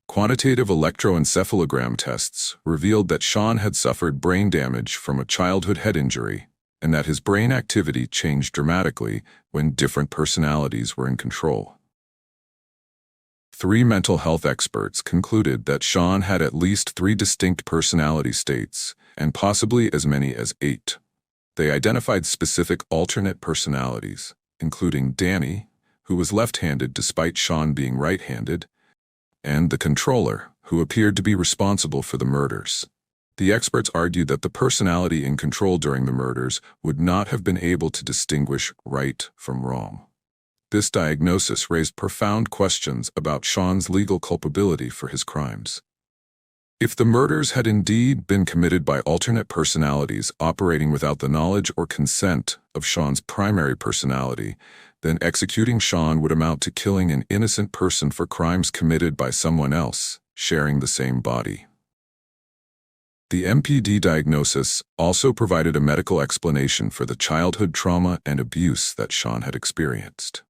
[SPEAKER 2] Quantitative electroencephalogram tests revealed that Sean had suffered brain damage from a childhood head injury, and that his brain activity changed dramatically when different personalities were in control. 3 mental health experts concluded that Sean had at least 3 distinct personality states, and possibly as many as 8. They identified specific alternate personalities, including Danny, who was left-handed despite Sean being right-handed, and the controller, who appeared to be responsible for the murders. The experts argued that the personality in control during the murders would not have been able to distinguish right from wrong. This diagnosis raised profound questions about Sean's legal culpability for his crimes. If the murders had indeed been committed by alternate personalities operating without the knowledge or consent of Sean's primary personality, then executing Sean would amount to killing an innocent person for crimes committed by someone else, sharing the same body. The MPD diagnosis also provided a medical explanation for the childhood trauma and abuse that Sean had experienced.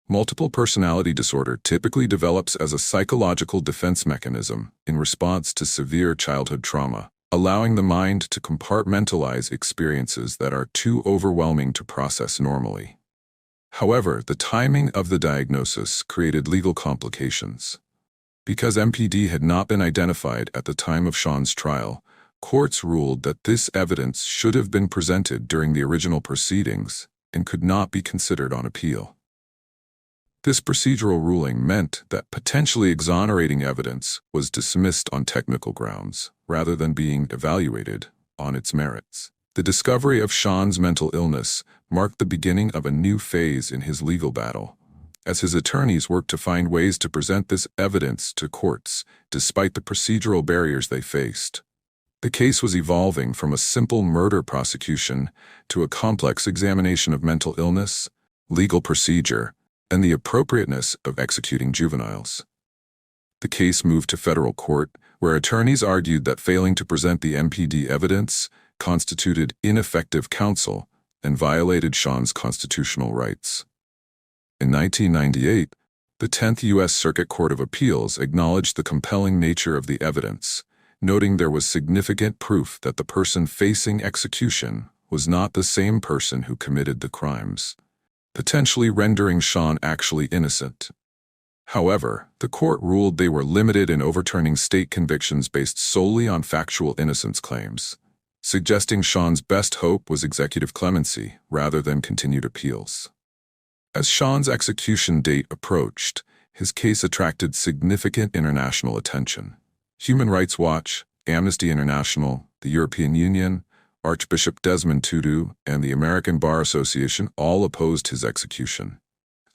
[SPEAKER 2] Multiple personality disorder typically develops as a psychological defense mechanism in response to severe childhood trauma, allowing the mind to compartmentalize experiences that are too overwhelming to process normally. However, the timing of the diagnosis created legal complications. Because MPD had not been identified at the time of Sean's trial, courts ruled that this evidence should have been presented during the original proceedings and could not be considered on appeal. This procedural ruling meant that potentially exonerating evidence was dismissed on technical grounds, rather than being evaluated on its merits. The discovery of Sean's mental illness marked the beginning of a new phase in his legal battle, as his attorneys worked to find ways to present this evidence to courts, despite the procedural barriers they faced. The case was evolving from a simple murder prosecution to a complex examination of mental illness, legal procedure, and the appropriateness of executing juveniles. The case moved to federal court, where attorneys argued that failing to present the MPD evidence constituted ineffective counsel and violated Sean's constitutional rights. In 1998, the 10th U.S. Circuit Court of Appeals acknowledged the compelling nature of the evidence, noting there was significant proof that the person facing execution was not the same person who committed the crimes, potentially rendering Sean actually innocent. However, the court ruled they were limited in overturning state convictions based solely on factual innocence claims, suggesting Sean's best hope was executive clemency rather than continued appeals. As Sean's execution date approached, his case attracted significant international attention. Human Rights Watch, Amnesty International, the European Union, Archbishop Desmond Tutu, and the American Bar Association all opposed his execution,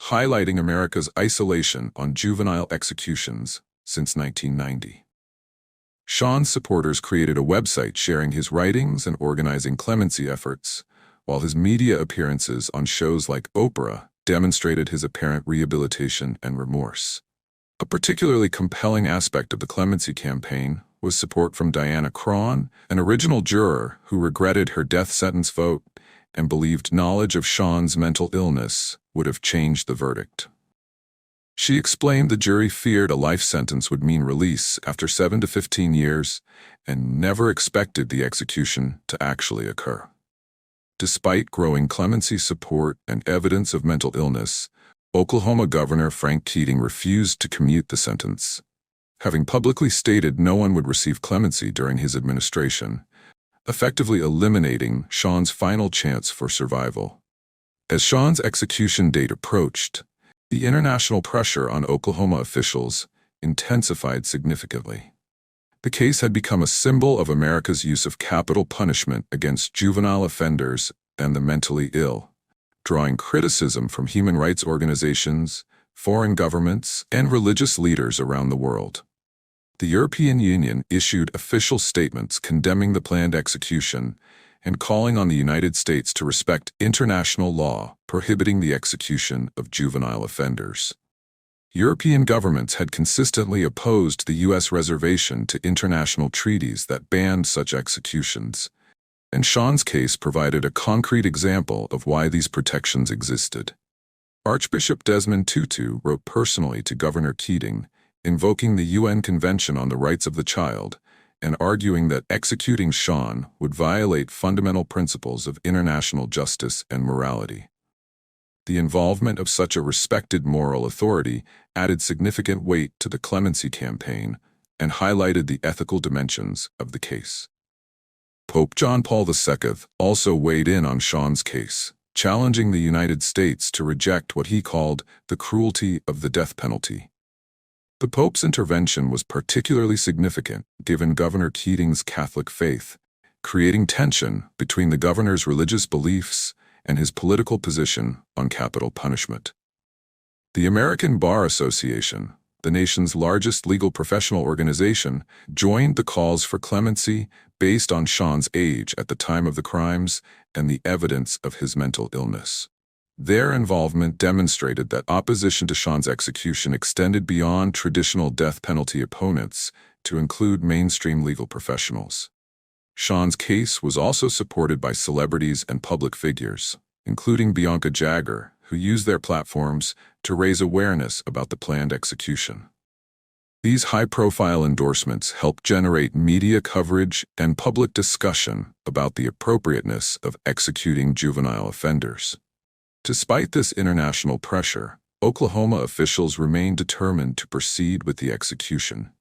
[SPEAKER 2] highlighting America's isolation on juvenile executions since 1990. Sean's supporters created a website sharing his writings and organizing clemency efforts, while his media appearances on shows like Oprah demonstrated his apparent rehabilitation and remorse. A particularly compelling aspect of the clemency campaign was support from Diana Cron, an original juror who regretted her death sentence vote and believed knowledge of Sean's mental illness would have changed the verdict. She explained the jury feared a life sentence would mean release after 7 to 15 years and never expected the execution to actually occur. Despite growing clemency support and evidence of mental illness, Oklahoma Governor Frank Keating refused to commute the sentence, having publicly stated no one would receive clemency during his administration, effectively eliminating Sean's final chance for survival. As Sean's execution date approached, the international pressure on Oklahoma officials intensified significantly. The case had become a symbol of America's use of capital punishment against juvenile offenders and the mentally ill, drawing criticism from human rights organizations, foreign governments, and religious leaders around the world. The European Union issued official statements condemning the planned execution and calling on the United States to respect international law prohibiting the execution of juvenile offenders. European governments had consistently opposed the U.S. reservation to international treaties that banned such executions, and Sean's case provided a concrete example of why these protections existed. Archbishop Desmond Tutu wrote personally to Governor Keating, invoking the UN Convention on the Rights of the Child and arguing that executing Sean would violate fundamental principles of international justice and morality. The involvement of such a respected moral authority added significant weight to the clemency campaign and highlighted the ethical dimensions of the case. Pope John Paul II also weighed in on Sean's case, challenging the United States to reject what he called the cruelty of the death penalty. The Pope's intervention was particularly significant given Governor Keating's Catholic faith, creating tension between the governor's religious beliefs and his political position on capital punishment. The American Bar Association, the nation's largest legal professional organization, joined the calls for clemency based on Sean's age at the time of the crimes and the evidence of his mental illness. Their involvement demonstrated that opposition to Sean's execution extended beyond traditional death penalty opponents to include mainstream legal professionals. Sean's case was also supported by celebrities and public figures, including Bianca Jagger, who used their platforms to raise awareness about the planned execution. These high-profile endorsements helped generate media coverage and public discussion about the appropriateness of executing juvenile offenders. Despite this international pressure, Oklahoma officials remained determined to proceed with the execution.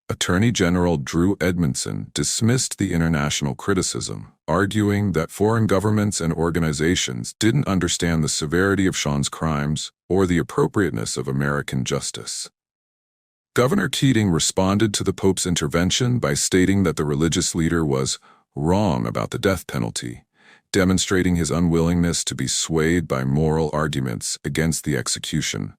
[SPEAKER 2] Attorney General Drew Edmondson dismissed the international criticism, arguing that foreign governments and organizations didn't understand the severity of Sean's crimes or the appropriateness of American justice. Governor Keating responded to the Pope's intervention by stating that the religious leader was wrong about the death penalty, demonstrating his unwillingness to be swayed by moral arguments against the execution.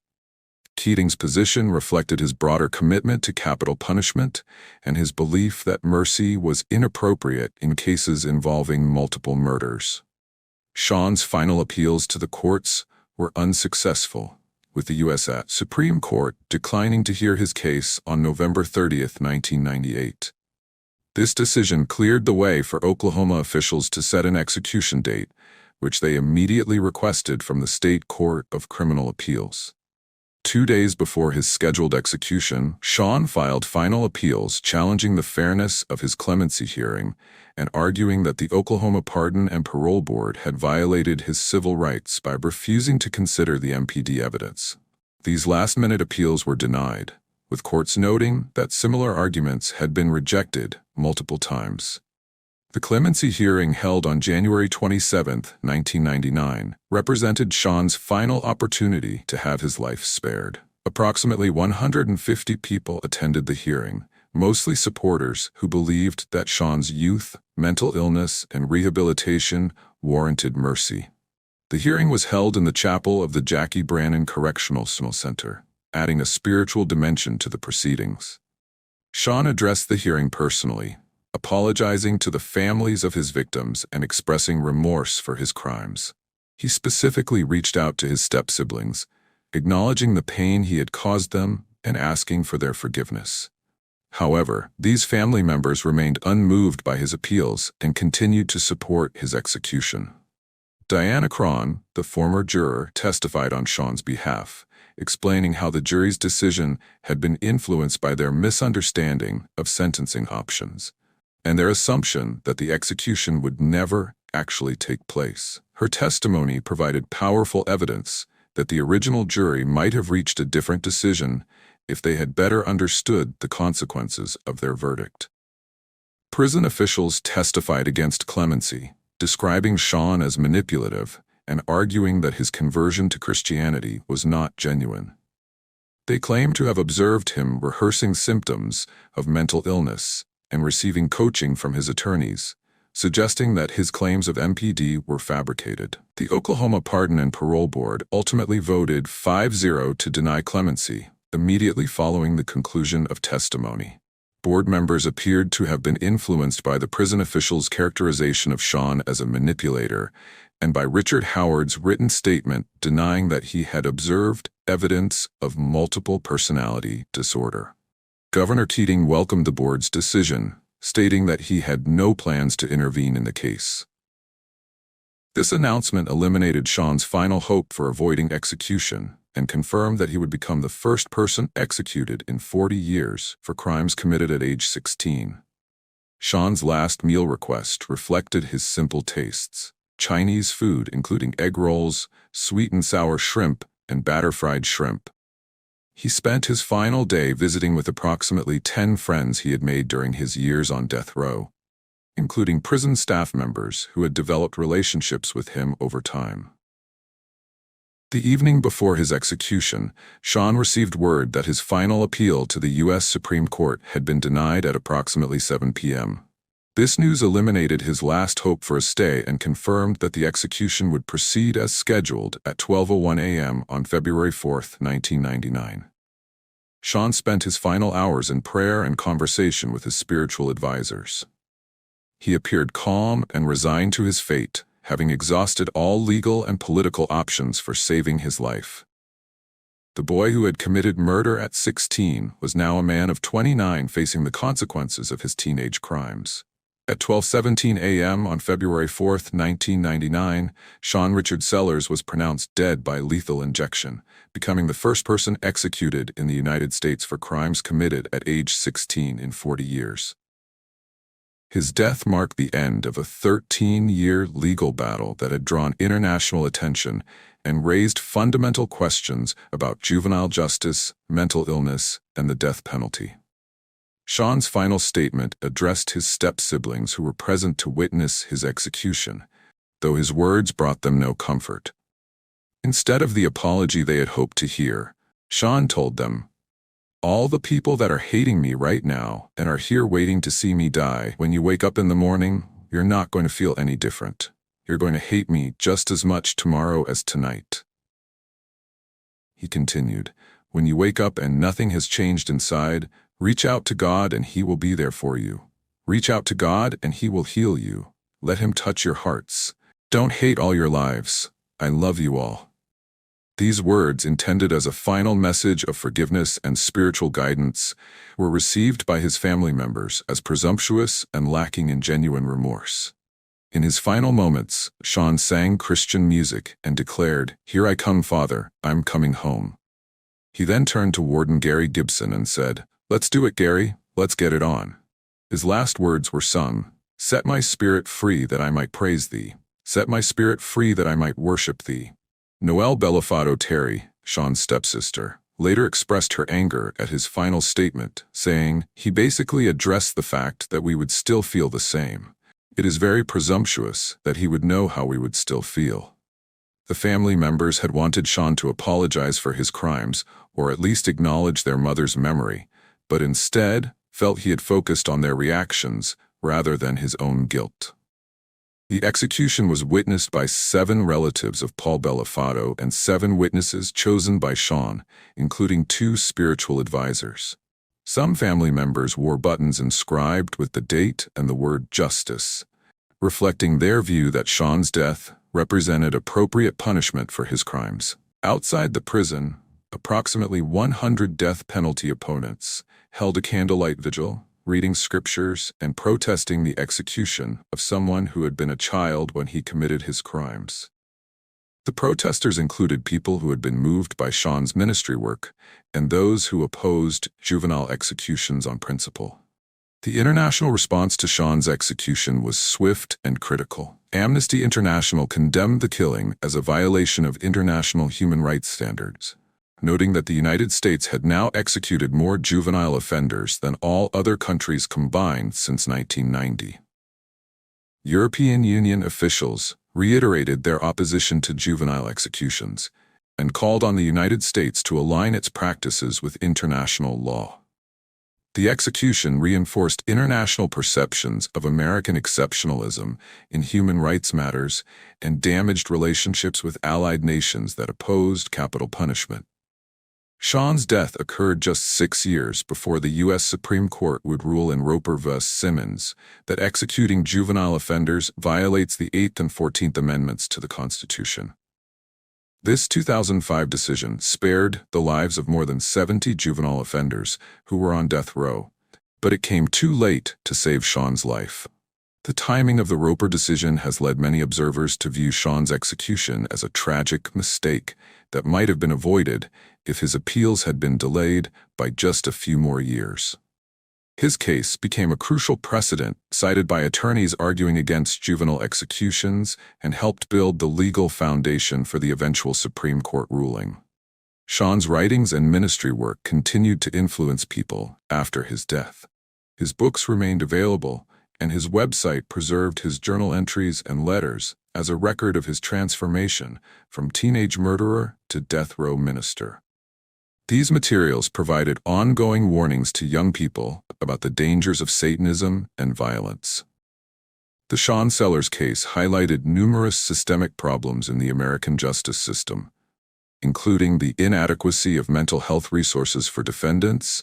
[SPEAKER 2] Keating's position reflected his broader commitment to capital punishment and his belief that mercy was inappropriate in cases involving multiple murders. Sean's final appeals to the courts were unsuccessful, with the U.S. Supreme Court declining to hear his case on November 30, 1998. This decision cleared the way for Oklahoma officials to set an execution date, which they immediately requested from the State Court of Criminal Appeals. 2 days before his scheduled execution, Sean filed final appeals challenging the fairness of his clemency hearing and arguing that the Oklahoma Pardon and Parole Board had violated his civil rights by refusing to consider the MPD evidence. These last-minute appeals were denied, with courts noting that similar arguments had been rejected multiple times. The clemency hearing held on January 27, 1999, represented Sean's final opportunity to have his life spared. Approximately 150 people attended the hearing, mostly supporters who believed that Sean's youth, mental illness, and rehabilitation warranted mercy. The hearing was held in the chapel of the Jackie Brannon Correctional Center, adding a spiritual dimension to the proceedings. Sean addressed the hearing personally, apologizing to the families of his victims and expressing remorse for his crimes. He specifically reached out to his step-siblings, acknowledging the pain he had caused them and asking for their forgiveness. However, these family members remained unmoved by his appeals and continued to support his execution. Diana Cron, the former juror, testified on Sean's behalf, explaining how the jury's decision had been influenced by their misunderstanding of sentencing options and their assumption that the execution would never actually take place. Her testimony provided powerful evidence that the original jury might have reached a different decision if they had better understood the consequences of their verdict. Prison officials testified against clemency, describing Sean as manipulative and arguing that his conversion to Christianity was not genuine. They claimed to have observed him rehearsing symptoms of mental illness and receiving coaching from his attorneys, suggesting that his claims of MPD were fabricated. The Oklahoma Pardon and Parole Board ultimately voted 5-0 to deny clemency, immediately following the conclusion of testimony. Board members appeared to have been influenced by the prison officials' characterization of Sean as a manipulator and by Richard Howard's written statement denying that he had observed evidence of multiple personality disorder. Governor Keating welcomed the board's decision, stating that he had no plans to intervene in the case. This announcement eliminated Sean's final hope for avoiding execution and confirmed that he would become the first person executed in 40 years for crimes committed at age 16. Sean's last meal request reflected his simple tastes: Chinese food including egg rolls, sweet and sour shrimp, and batter-fried shrimp. He spent his final day visiting with approximately 10 friends he had made during his years on death row, including prison staff members who had developed relationships with him over time. The evening before his execution, Sean received word that his final appeal to the U.S. Supreme Court had been denied at approximately 7 p.m. This news eliminated his last hope for a stay and confirmed that the execution would proceed as scheduled at 12:01 a.m. on February 4, 1999. Sean spent his final hours in prayer and conversation with his spiritual advisors. He appeared calm and resigned to his fate, having exhausted all legal and political options for saving his life. The boy who had committed murder at 16 was now a man of 29 facing the consequences of his teenage crimes. At 12:17 a.m. on February 4, 1999, Sean Richard Sellers was pronounced dead by lethal injection, becoming the first person executed in the United States for crimes committed at age 16 in 40 years. His death marked the end of a 13-year legal battle that had drawn international attention and raised fundamental questions about juvenile justice, mental illness, and the death penalty. Sean's final statement addressed his step-siblings who were present to witness his execution, though his words brought them no comfort. Instead of the apology they had hoped to hear, Sean told them, "All the people that are hating me right now and are here waiting to see me die, when you wake up in the morning, you're not going to feel any different. You're going to hate me just as much tomorrow as tonight." He continued, "When you wake up and nothing has changed inside, reach out to God and He will be there for you. Reach out to God and He will heal you. Let Him touch your hearts. Don't hate all your lives. I love you all." These words, intended as a final message of forgiveness and spiritual guidance, were received by his family members as presumptuous and lacking in genuine remorse. In his final moments, Sean sang Christian music and declared, "Here I come, Father, I'm coming home." He then turned to Warden Gary Gibson and said, "Let's do it, Gary, let's get it on." His last words were sung, "Set my spirit free that I might praise thee. Set my spirit free that I might worship thee." Noelle Belafato Terry, Sean's stepsister, later expressed her anger at his final statement, saying, "He basically addressed the fact that we would still feel the same. It is very presumptuous that he would know how we would still feel." The family members had wanted Sean to apologize for his crimes, or at least acknowledge their mother's memory, but instead felt he had focused on their reactions rather than his own guilt. The execution was witnessed by 7 relatives of Paul Belafato and 7 witnesses chosen by Sean, including 2 spiritual advisors. Some family members wore buttons inscribed with the date and the word justice, reflecting their view that Sean's death represented appropriate punishment for his crimes. Outside the prison, approximately 100 death penalty opponents held a candlelight vigil, reading scriptures and protesting the execution of someone who had been a child when he committed his crimes. The protesters included people who had been moved by Sean's ministry work and those who opposed juvenile executions on principle. The international response to Sean's execution was swift and critical. Amnesty International condemned the killing as a violation of international human rights standards, noting that the United States had now executed more juvenile offenders than all other countries combined since 1990. European Union officials reiterated their opposition to juvenile executions and called on the United States to align its practices with international law. The execution reinforced international perceptions of American exceptionalism in human rights matters and damaged relationships with allied nations that opposed capital punishment. Sean's death occurred just 6 years before the U.S. Supreme Court would rule in Roper v. Simmons that executing juvenile offenders violates the 8th and 14th Amendments to the Constitution. This 2005 decision spared the lives of more than 70 juvenile offenders who were on death row, but it came too late to save Sean's life. The timing of the Roper decision has led many observers to view Sean's execution as a tragic mistake that might have been avoided if his appeals had been delayed by just a few more years. His case became a crucial precedent cited by attorneys arguing against juvenile executions and helped build the legal foundation for the eventual Supreme Court ruling. Sean's writings and ministry work continued to influence people after his death. His books remained available, and his website preserved his journal entries and letters as a record of his transformation from teenage murderer to death row minister. These materials provided ongoing warnings to young people about the dangers of Satanism and violence. The Sean Sellers case highlighted numerous systemic problems in the American justice system, including the inadequacy of mental health resources for defendants,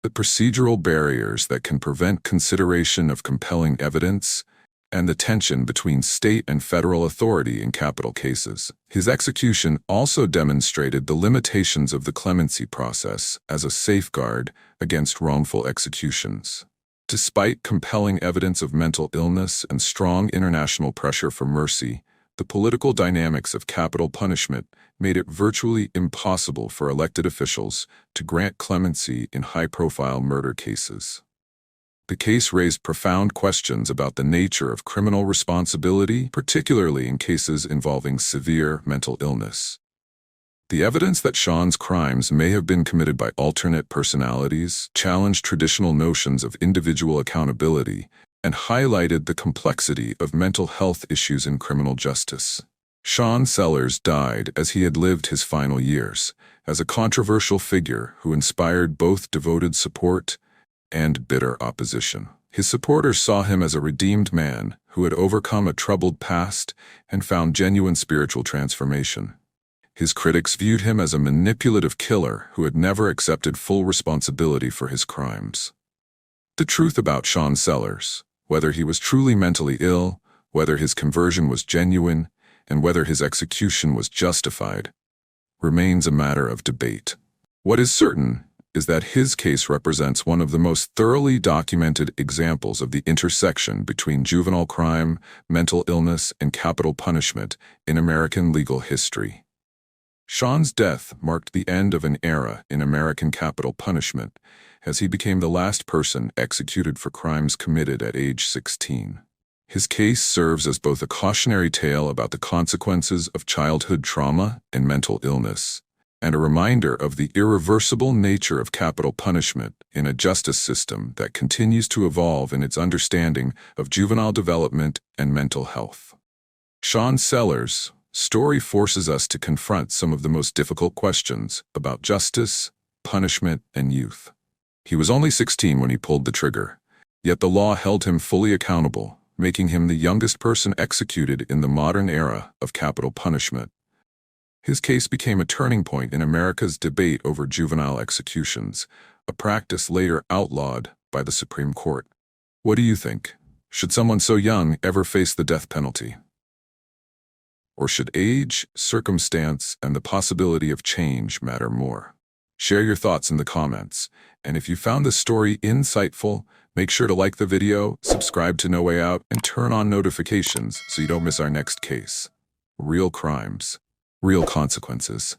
[SPEAKER 2] the procedural barriers that can prevent consideration of compelling evidence, and the tension between state and federal authority in capital cases. His execution also demonstrated the limitations of the clemency process as a safeguard against wrongful executions. Despite compelling evidence of mental illness and strong international pressure for mercy, the political dynamics of capital punishment made it virtually impossible for elected officials to grant clemency in high-profile murder cases. The case raised profound questions about the nature of criminal responsibility, particularly in cases involving severe mental illness. The evidence that Sean's crimes may have been committed by alternate personalities challenged traditional notions of individual accountability and highlighted the complexity of mental health issues in criminal justice. Sean Sellers died as he had lived his final years, as a controversial figure who inspired both devoted support and bitter opposition. His supporters saw him as a redeemed man who had overcome a troubled past and found genuine spiritual transformation. His critics viewed him as a manipulative killer who had never accepted full responsibility for his crimes. The truth about Sean Sellers, whether he was truly mentally ill, whether his conversion was genuine, and whether his execution was justified, remains a matter of debate. What is certain is that his case represents one of the most thoroughly documented examples of the intersection between juvenile crime, mental illness, and capital punishment in American legal history. Sean's death marked the end of an era in American capital punishment, as he became the last person executed for crimes committed at age 16. His case serves as both a cautionary tale about the consequences of childhood trauma and mental illness, and a reminder of the irreversible nature of capital punishment in a justice system that continues to evolve in its understanding of juvenile development and mental health. Sean Sellers' story forces us to confront some of the most difficult questions about justice, punishment, and youth. He was only 16 when he pulled the trigger, yet the law held him fully accountable, making him the youngest person executed in the modern era of capital punishment. His case became a turning point in America's debate over juvenile executions, a practice later outlawed by the Supreme Court. What do you think? Should someone so young ever face the death penalty? Or should age, circumstance, and the possibility of change matter more? Share your thoughts in the comments, and if you found this story insightful, make sure to like the video, subscribe to No Way Out, and turn on notifications so you don't miss our next case. Real crimes. Real consequences.